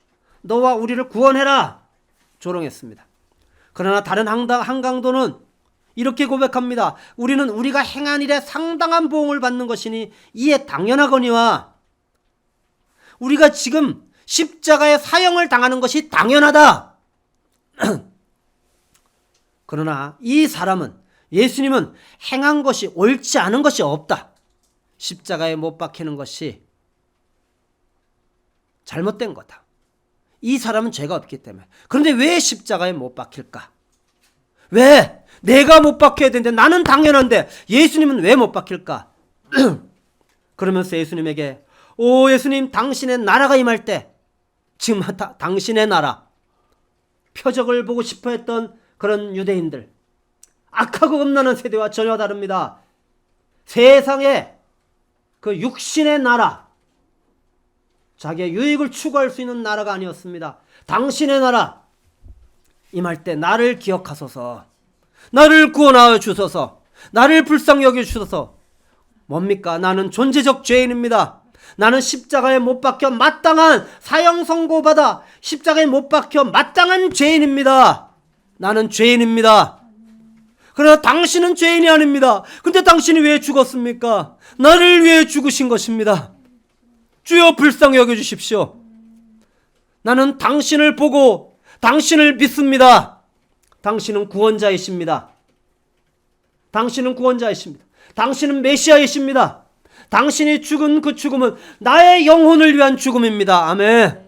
너와 우리를 구원해라. 조롱했습니다. 그러나 다른 한 강도는 이렇게 고백합니다. 우리는 우리가 행한 일에 상당한 보응을 받는 것이니 이에 당연하거니와 우리가 지금 십자가의 사형을 당하는 것이 당연하다. 그러나 이 사람은, 예수님은 행한 것이 옳지 않은 것이 없다. 십자가에 못 박히는 것이 잘못된 거다. 이 사람은 죄가 없기 때문에. 그런데 왜 십자가에 못 박힐까? 왜? 내가 못 박혀야 되는데, 나는 당연한데 예수님은 왜 못 박힐까? 그러면서 예수님에게, 오 예수님, 당신의 나라가 임할 때, 지금 당신의 나라, 표적을 보고 싶어 했던 그런 유대인들, 악하고 음란한 세대와 전혀 다릅니다. 세상에 그 육신의 나라, 자기의 유익을 추구할 수 있는 나라가 아니었습니다. 당신의 나라 임할 때 나를 기억하소서, 나를 구원하여 주소서, 나를 불쌍히 여겨 주소서. 뭡니까? 나는 존재적 죄인입니다. 나는 십자가에 못 박혀 마땅한 사형 선고받아 십자가에 못 박혀 마땅한 죄인입니다. 나는 죄인입니다. 그러나 당신은 죄인이 아닙니다. 근데 당신이 왜 죽었습니까? 나를 위해 죽으신 것입니다. 주여 불쌍히 여겨주십시오. 나는 당신을 보고 당신을 믿습니다. 당신은 구원자이십니다. 당신은 구원자이십니다. 당신은 메시아이십니다. 당신이 죽은 그 죽음은 나의 영혼을 위한 죽음입니다. 아멘.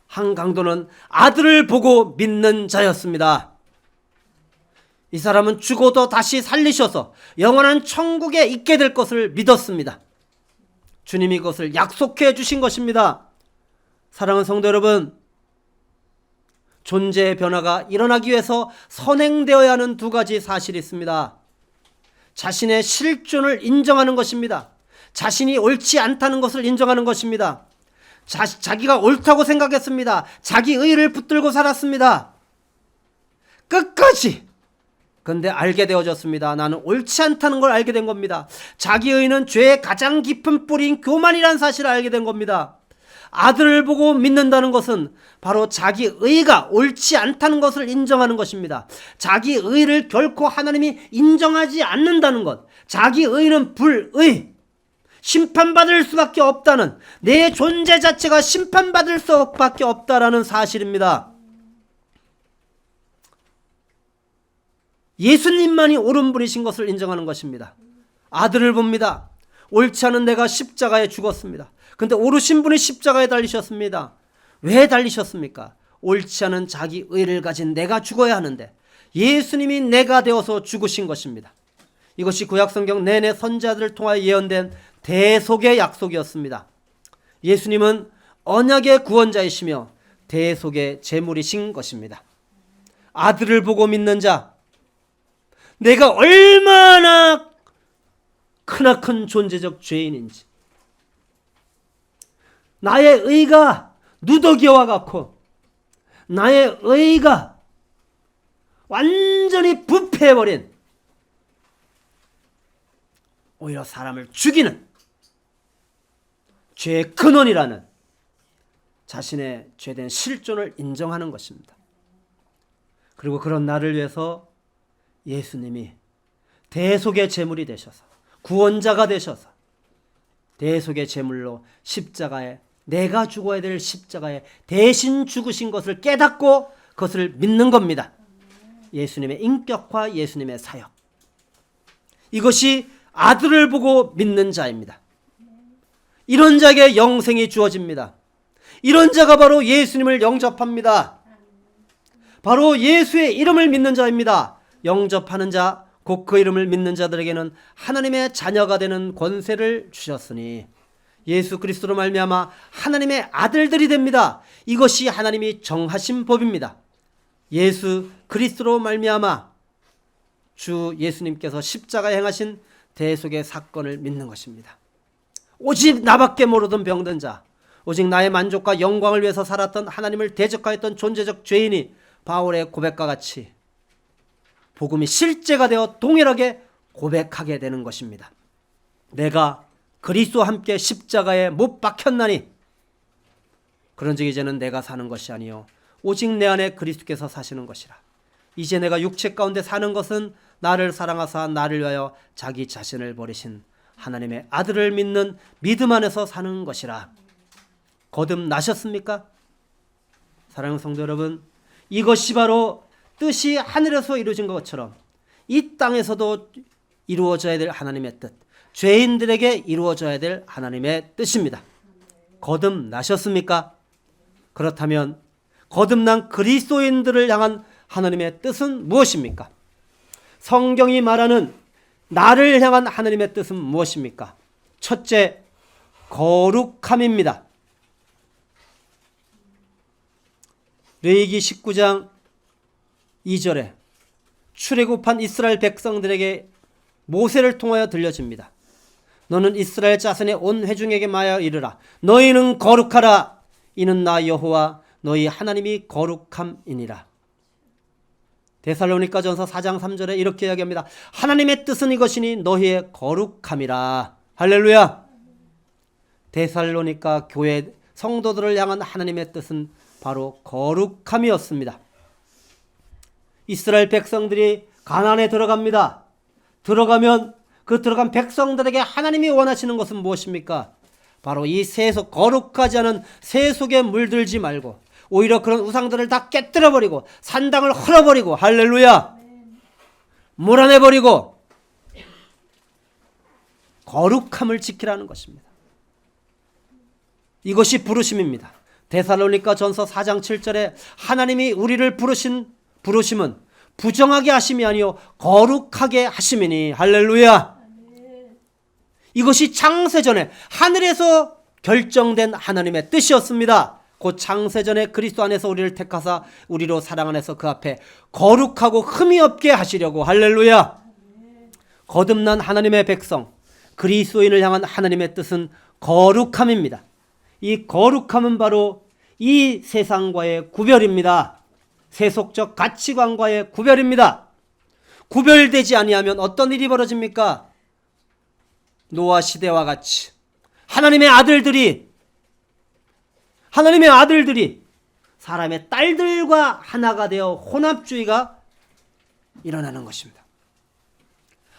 한 강도는 아들을 보고 믿는 자였습니다. 이 사람은 죽어도 다시 살리셔서 영원한 천국에 있게 될 것을 믿었습니다. 주님이 그것을 약속해 주신 것입니다. 사랑하는 성도 여러분, 존재의 변화가 일어나기 위해서 선행되어야 하는 두 가지 사실이 있습니다. 자신의 실존을 인정하는 것입니다. 자신이 옳지 않다는 것을 인정하는 것입니다. 자기가 옳다고 생각했습니다. 자기 의의를 붙들고 살았습니다. 끝까지. 그런데 알게 되어졌습니다. 나는 옳지 않다는 걸 알게 된 겁니다. 자기 의의는 죄의 가장 깊은 뿌리인 교만이라는 사실을 알게 된 겁니다. 아들을 보고 믿는다는 것은 바로 자기 의의가 옳지 않다는 것을 인정하는 것입니다. 자기 의의를 결코 하나님이 인정하지 않는다는 것, 자기 의의는 불의, 심판받을 수밖에 없다는, 내 존재 자체가 심판받을 수밖에 없다라는 사실입니다. 예수님만이 옳은 분이신 것을 인정하는 것입니다. 아들을 봅니다. 옳지 않은 내가 십자가에 죽었습니다. 그런데 옳으신 분이 십자가에 달리셨습니다. 왜 달리셨습니까? 옳지 않은 자기 의를 가진 내가 죽어야 하는데 예수님이 내가 되어서 죽으신 것입니다. 이것이 구약성경 내내 선지자들을 통하여 예언된 대속의 약속이었습니다. 예수님은 언약의 구원자이시며 대속의 제물이신 것입니다. 아들을 보고 믿는 자, 내가 얼마나 크나큰 존재적 죄인인지, 나의 의가 누더기와 같고 나의 의가 완전히 부패해버린, 오히려 사람을 죽이는 죄의 근원이라는 자신의 죄된 실존을 인정하는 것입니다. 그리고 그런 나를 위해서 예수님이 대속의 제물이 되셔서, 구원자가 되셔서 대속의 제물로 십자가에, 내가 죽어야 될 십자가에 대신 죽으신 것을 깨닫고 그것을 믿는 겁니다. 예수님의 인격화, 예수님의 사역. 이것이 아들을 보고 믿는 자입니다. 이런 자에게 영생이 주어집니다. 이런 자가 바로 예수님을 영접합니다. 바로 예수의 이름을 믿는 자입니다. 영접하는 자, 곧 그 이름을 믿는 자들에게는 하나님의 자녀가 되는 권세를 주셨으니 예수 그리스도로 말미암아 하나님의 아들들이 됩니다. 이것이 하나님이 정하신 법입니다. 예수 그리스도로 말미암아 주 예수님께서 십자가에 행하신 대속의 사건을 믿는 것입니다. 오직 나밖에 모르던 병든 자, 오직 나의 만족과 영광을 위해서 살았던, 하나님을 대적하였던 존재적 죄인이 바울의 고백과 같이 복음이 실제가 되어 동일하게 고백하게 되는 것입니다. 내가 그리스도와 함께 십자가에 못 박혔나니 그런즉 이제는 내가 사는 것이 아니요 오직 내 안에 그리스도께서 사시는 것이라. 이제 내가 육체 가운데 사는 것은 나를 사랑하사 나를 위하여 자기 자신을 버리신 하나님의 아들을 믿는 믿음 안에서 사는 것이라. 거듭나셨습니까? 사랑하는 성도 여러분, 이것이 바로 뜻이 하늘에서 이루어진 것처럼 이 땅에서도 이루어져야 될 하나님의 뜻, 죄인들에게 이루어져야 될 하나님의 뜻입니다. 거듭나셨습니까? 그렇다면 거듭난 그리스도인들을 향한 하나님의 뜻은 무엇입니까? 성경이 말하는 나를 향한 하나님의 뜻은 무엇입니까? 첫째, 거룩함입니다. 레위기 19장 2절에 출애굽한 이스라엘 백성들에게 모세를 통하여 들려집니다. 너는 이스라엘 자손의 온 회중에게 말하여 이르라. 너희는 거룩하라. 이는 나 여호와 너희 하나님이 거룩함이니라. 데살로니가전서 4장 3절에 이렇게 이야기합니다. 하나님의 뜻은 이것이니 너희의 거룩함이라. 할렐루야. 데살로니가 교회 성도들을 향한 하나님의 뜻은 바로 거룩함이었습니다. 이스라엘 백성들이 가나안에 들어갑니다. 들어가면 그 들어간 백성들에게 하나님이 원하시는 것은 무엇입니까? 바로 이 세속, 거룩하지 않은 세속에 물들지 말고 오히려 그런 우상들을 다 깨뜨려버리고 산당을 헐어버리고, 할렐루야, 몰아내버리고 거룩함을 지키라는 것입니다. 이것이 부르심입니다. 데살로니가 전서 4장 7절에 하나님이 우리를 부르심은 부정하게 하심이 아니요 거룩하게 하심이니, 할렐루야. 이것이 창세전에 하늘에서 결정된 하나님의 뜻이었습니다. 곧 창세전에 그리스도 안에서 우리를 택하사 우리로 사랑 안에서 그 앞에 거룩하고 흠이 없게 하시려고, 할렐루야. 거듭난 하나님의 백성, 그리스도인을 향한 하나님의 뜻은 거룩함입니다. 이 거룩함은 바로 이 세상과의 구별입니다. 세속적 가치관과의 구별입니다. 구별되지 아니하면 어떤 일이 벌어집니까? 노아 시대와 같이 하나님의 아들들이 사람의 딸들과 하나가 되어 혼합주의가 일어나는 것입니다.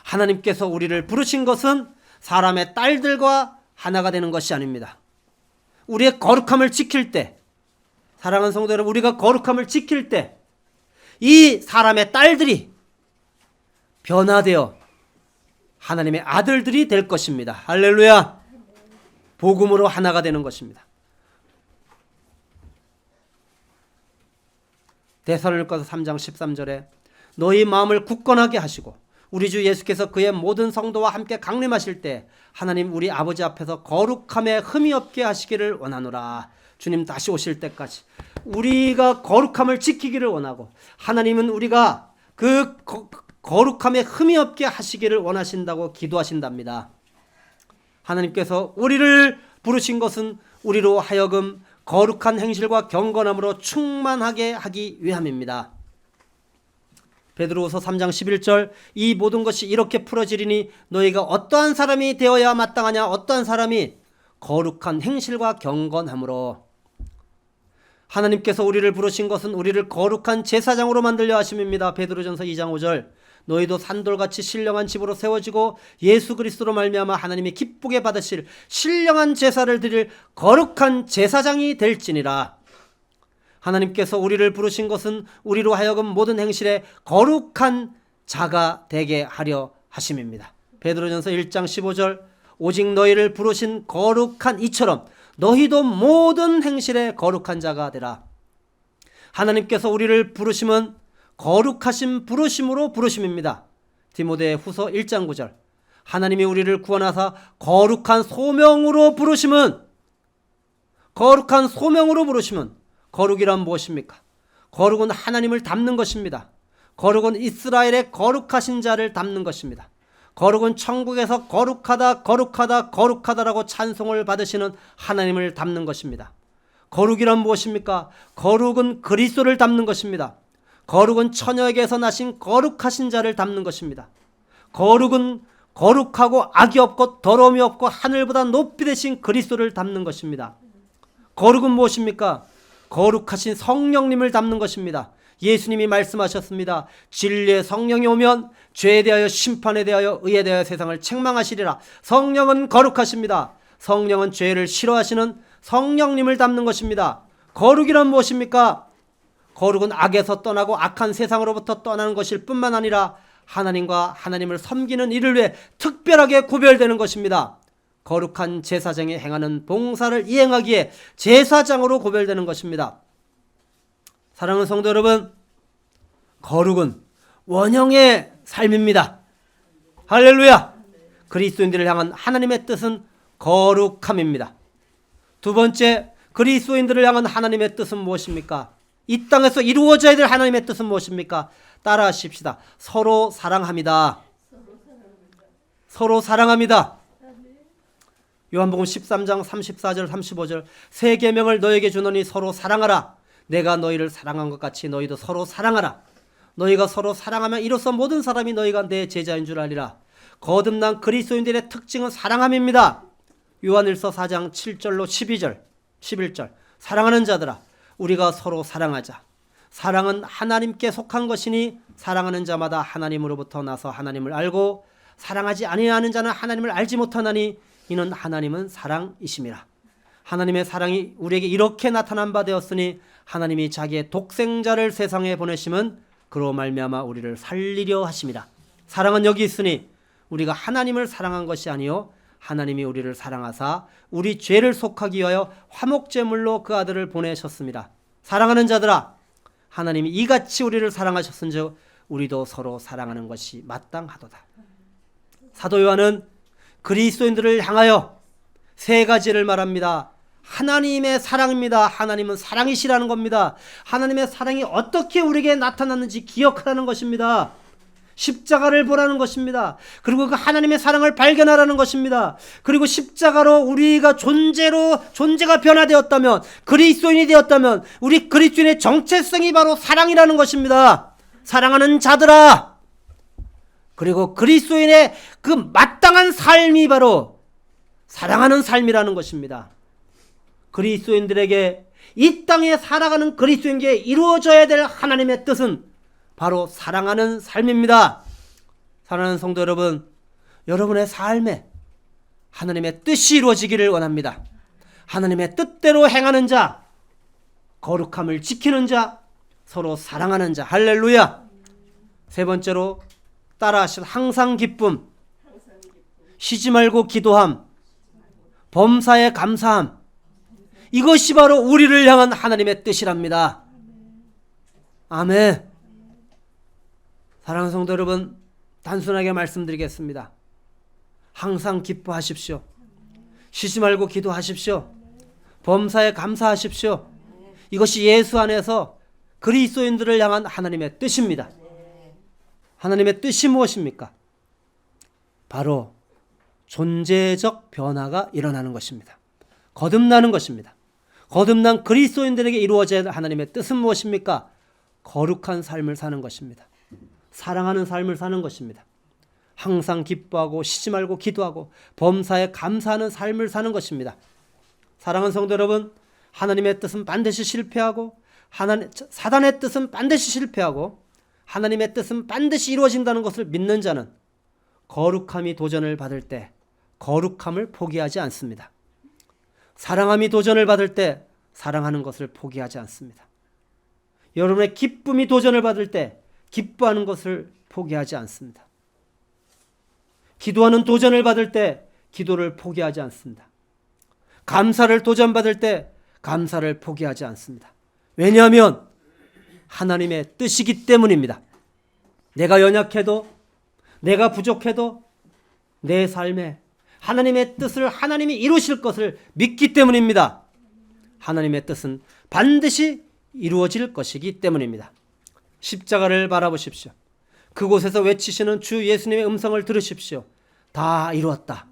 하나님께서 우리를 부르신 것은 사람의 딸들과 하나가 되는 것이 아닙니다. 우리의 거룩함을 지킬 때, 사랑하는 성도 여러분, 우리가 거룩함을 지킬 때 이 사람의 딸들이 변화되어 하나님의 아들들이 될 것입니다. 할렐루야. 복음으로 하나가 되는 것입니다. 데살로니가서 3장 13절에 너희 마음을 굳건하게 하시고 우리 주 예수께서 그의 모든 성도와 함께 강림하실 때 하나님 우리 아버지 앞에서 거룩함에 흠이 없게 하시기를 원하노라. 주님 다시 오실 때까지 우리가 거룩함을 지키기를 원하고, 하나님은 우리가 그 거룩함에 흠이 없게 하시기를 원하신다고 기도하신답니다. 하나님께서 우리를 부르신 것은 우리로 하여금 거룩한 행실과 경건함으로 충만하게 하기 위함입니다. 베드로후서 3장 11절 이 모든 것이 이렇게 풀어지리니 너희가 어떠한 사람이 되어야 마땅하냐 어떠한 사람이 거룩한 행실과 경건함으로. 하나님께서 우리를 부르신 것은 우리를 거룩한 제사장으로 만들려 하심입니다. 베드로전서 2장 5절 너희도 산돌같이 신령한 집으로 세워지고 예수 그리스도로 말미암아 하나님이 기쁘게 받으실 신령한 제사를 드릴 거룩한 제사장이 될지니라. 하나님께서 우리를 부르신 것은 우리로 하여금 모든 행실에 거룩한 자가 되게 하려 하심입니다. 베드로전서 1장 15절 오직 너희를 부르신 거룩한 이처럼 너희도 모든 행실에 거룩한 자가 되라. 하나님께서 우리를 부르심은 거룩하신 부르심으로 부르심입니다. 디모데 후서 1장 9절 하나님이 우리를 구원하사 거룩한 소명으로 부르심은 거룩이란 무엇입니까? 거룩은 하나님을 닮는 것입니다. 거룩은 이스라엘의 거룩하신 자를 닮는 것입니다. 거룩은 천국에서 거룩하다라고 찬송을 받으시는 하나님을 닮는 것입니다. 거룩이란 무엇입니까? 거룩은 그리스도를 닮는 것입니다. 거룩은 처녀에게서 나신 거룩하신 자를 닮는 것입니다. 거룩은 거룩하고 악이 없고 더러움이 없고 하늘보다 높이 되신 그리스도를 닮는 것입니다. 거룩은 무엇입니까? 거룩하신 성령님을 닮는 것입니다. 예수님이 말씀하셨습니다. 진리의 성령이 오면 죄에 대하여 심판에 대하여 의에 대하여 세상을 책망하시리라. 성령은 거룩하십니다. 성령은 죄를 싫어하시는 성령님을 닮는 것입니다. 거룩이란 무엇입니까? 거룩은 악에서 떠나고 악한 세상으로부터 떠나는 것일 뿐만 아니라 하나님과 하나님을 섬기는 일을 위해 특별하게 구별되는 것입니다. 거룩한 제사장이 행하는 봉사를 이행하기에 제사장으로 구별되는 것입니다. 사랑하는 성도 여러분, 거룩은 원형의 삶입니다. 할렐루야! 그리스도인들을 향한 하나님의 뜻은 거룩함입니다. 두 번째, 그리스도인들을 향한 하나님의 뜻은 무엇입니까? 이 땅에서 이루어져야 될 하나님의 뜻은 무엇입니까? 따라 하십시다. 서로 사랑합니다. 서로 사랑합니다. 요한복음 13장 34절 35절 새 계명을 너에게 주노니 서로 사랑하라. 내가 너희를 사랑한 것 같이 너희도 서로 사랑하라. 너희가 서로 사랑하면 이로써 모든 사람이 너희가 내 제자인 줄 알리라. 거듭난 그리스도인들의 특징은 사랑함입니다. 요한일서 4장 7절로 12절 11절 사랑하는 자들아 우리가 서로 사랑하자. 사랑은 하나님께 속한 것이니 사랑하는 자마다 하나님으로부터 나서 하나님을 알고 사랑하지 아니하는 자는 하나님을 알지 못하나니 이는 하나님은 사랑이심이라. 하나님의 사랑이 우리에게 이렇게 나타난 바 되었으니 하나님이 자기의 독생자를 세상에 보내심은 그로 말미암아 우리를 살리려 하심이라. 사랑은 여기 있으니 우리가 하나님을 사랑한 것이 아니요 하나님이 우리를 사랑하사 우리 죄를 속하기 위하여 화목제물로 그 아들을 보내셨습니다. 사랑하는 자들아 하나님이 이같이 우리를 사랑하셨은즉 우리도 서로 사랑하는 것이 마땅하도다. 사도 요한은 그리스도인들을 향하여 세 가지를 말합니다. 하나님의 사랑입니다. 하나님은 사랑이시라는 겁니다. 하나님의 사랑이 어떻게 우리에게 나타났는지 기억하라는 것입니다. 십자가를 보라는 것입니다. 그리고 그 하나님의 사랑을 발견하라는 것입니다. 그리고 십자가로 우리가 존재가 변화되었다면, 그리스도인이 되었다면 우리 그리스도인의 정체성이 바로 사랑이라는 것입니다. 사랑하는 자들아. 그리고 그리스도인의 그 마땅한 삶이 바로 사랑하는 삶이라는 것입니다. 그리스도인들에게 이 땅에 살아가는 그리스도인에게 이루어져야 될 하나님의 뜻은 바로 사랑하는 삶입니다. 사랑하는 성도 여러분, 여러분의 삶에 하나님의 뜻이 이루어지기를 원합니다. 하나님의 뜻대로 행하는 자, 거룩함을 지키는 자, 서로 사랑하는 자. 할렐루야. 세 번째로 따라하실 항상 기쁨, 쉬지 말고 기도함, 범사에 감사함. 이것이 바로 우리를 향한 하나님의 뜻이랍니다. 아멘. 사랑하는 성도 여러분, 단순하게 말씀드리겠습니다. 항상 기뻐하십시오. 쉬지 말고 기도하십시오. 범사에 감사하십시오. 이것이 예수 안에서 그리스도인들을 향한 하나님의 뜻입니다. 하나님의 뜻이 무엇입니까? 바로 존재적 변화가 일어나는 것입니다. 거듭나는 것입니다. 거듭난 그리스도인들에게 이루어져야 할 하나님의 뜻은 무엇입니까? 거룩한 삶을 사는 것입니다. 사랑하는 삶을 사는 것입니다. 항상 기뻐하고 쉬지 말고 기도하고 범사에 감사하는 삶을 사는 것입니다. 사랑하는 성도 여러분, 하나님의 뜻은 반드시 실패하고 사단의 뜻은 반드시 실패하고 하나님의 뜻은 반드시 이루어진다는 것을 믿는 자는 거룩함이 도전을 받을 때 거룩함을 포기하지 않습니다. 사랑함이 도전을 받을 때 사랑하는 것을 포기하지 않습니다. 여러분의 기쁨이 도전을 받을 때 기뻐하는 것을 포기하지 않습니다. 기도하는 도전을 받을 때 기도를 포기하지 않습니다. 감사를 도전받을 때 감사를 포기하지 않습니다. 왜냐하면 하나님의 뜻이기 때문입니다. 내가 연약해도 내가 부족해도 내 삶에 하나님의 뜻을 하나님이 이루실 것을 믿기 때문입니다. 하나님의 뜻은 반드시 이루어질 것이기 때문입니다. 십자가를 바라보십시오. 그곳에서 외치시는 주 예수님의 음성을 들으십시오. 다 이루었다.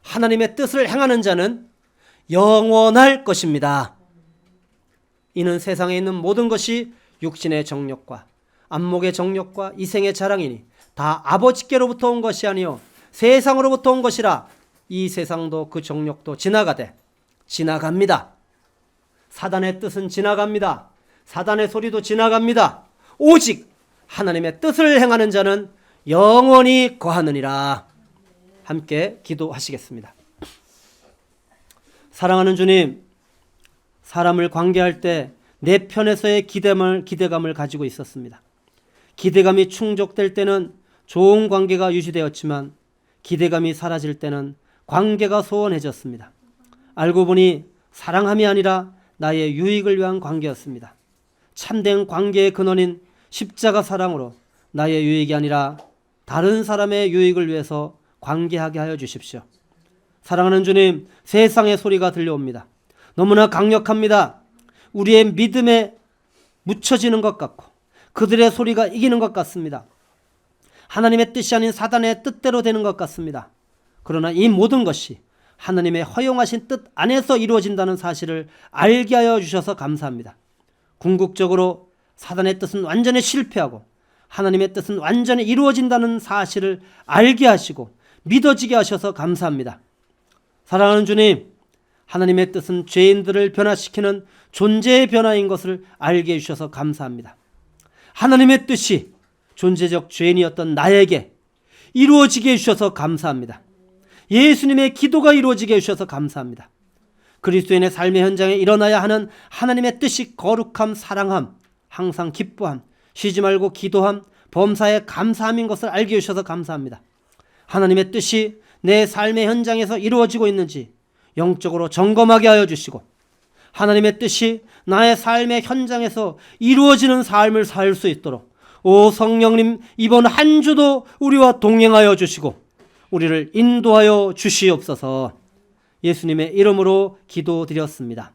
하나님의 뜻을 행하는 자는 영원할 것입니다. 이는 세상에 있는 모든 것이 육신의 정욕과 안목의 정욕과 이생의 자랑이니 다 아버지께로부터 온 것이 아니요 세상으로부터 온 것이라. 이 세상도 그 정욕도 지나갑니다. 사단의 뜻은 지나갑니다. 사단의 소리도 지나갑니다. 오직 하나님의 뜻을 행하는 자는 영원히 거하느니라. 함께 기도하시겠습니다. 사랑하는 주님, 사람을 관계할 때 내 편에서의 기대감을 가지고 있었습니다. 기대감이 충족될 때는 좋은 관계가 유지되었지만 기대감이 사라질 때는 관계가 소원해졌습니다. 알고 보니 사랑함이 아니라 나의 유익을 위한 관계였습니다. 참된 관계의 근원인 십자가 사랑으로 나의 유익이 아니라 다른 사람의 유익을 위해서 관계하게 하여 주십시오. 사랑하는 주님, 세상의 소리가 들려옵니다. 너무나 강력합니다. 우리의 믿음에 묻혀지는 것 같고 그들의 소리가 이기는 것 같습니다. 하나님의 뜻이 아닌 사단의 뜻대로 되는 것 같습니다. 그러나 이 모든 것이 하나님의 허용하신 뜻 안에서 이루어진다는 사실을 알게 하여 주셔서 감사합니다. 궁극적으로 사단의 뜻은 완전히 실패하고 하나님의 뜻은 완전히 이루어진다는 사실을 알게 하시고 믿어지게 하셔서 감사합니다. 사랑하는 주님, 하나님의 뜻은 죄인들을 변화시키는 존재의 변화인 것을 알게 해주셔서 감사합니다. 하나님의 뜻이 존재적 죄인이었던 나에게 이루어지게 해주셔서 감사합니다. 예수님의 기도가 이루어지게 해주셔서 감사합니다. 그리스도인의 삶의 현장에 일어나야 하는 하나님의 뜻이 거룩함, 사랑함, 항상 기뻐함, 쉬지 말고 기도함, 범사에 감사함인 것을 알게 해주셔서 감사합니다. 하나님의 뜻이 내 삶의 현장에서 이루어지고 있는지 영적으로 점검하게 하여 주시고 하나님의 뜻이 나의 삶의 현장에서 이루어지는 삶을 살 수 있도록 오 성령님, 이번 한 주도 우리와 동행하여 주시고 우리를 인도하여 주시옵소서. 예수님의 이름으로 기도드렸습니다.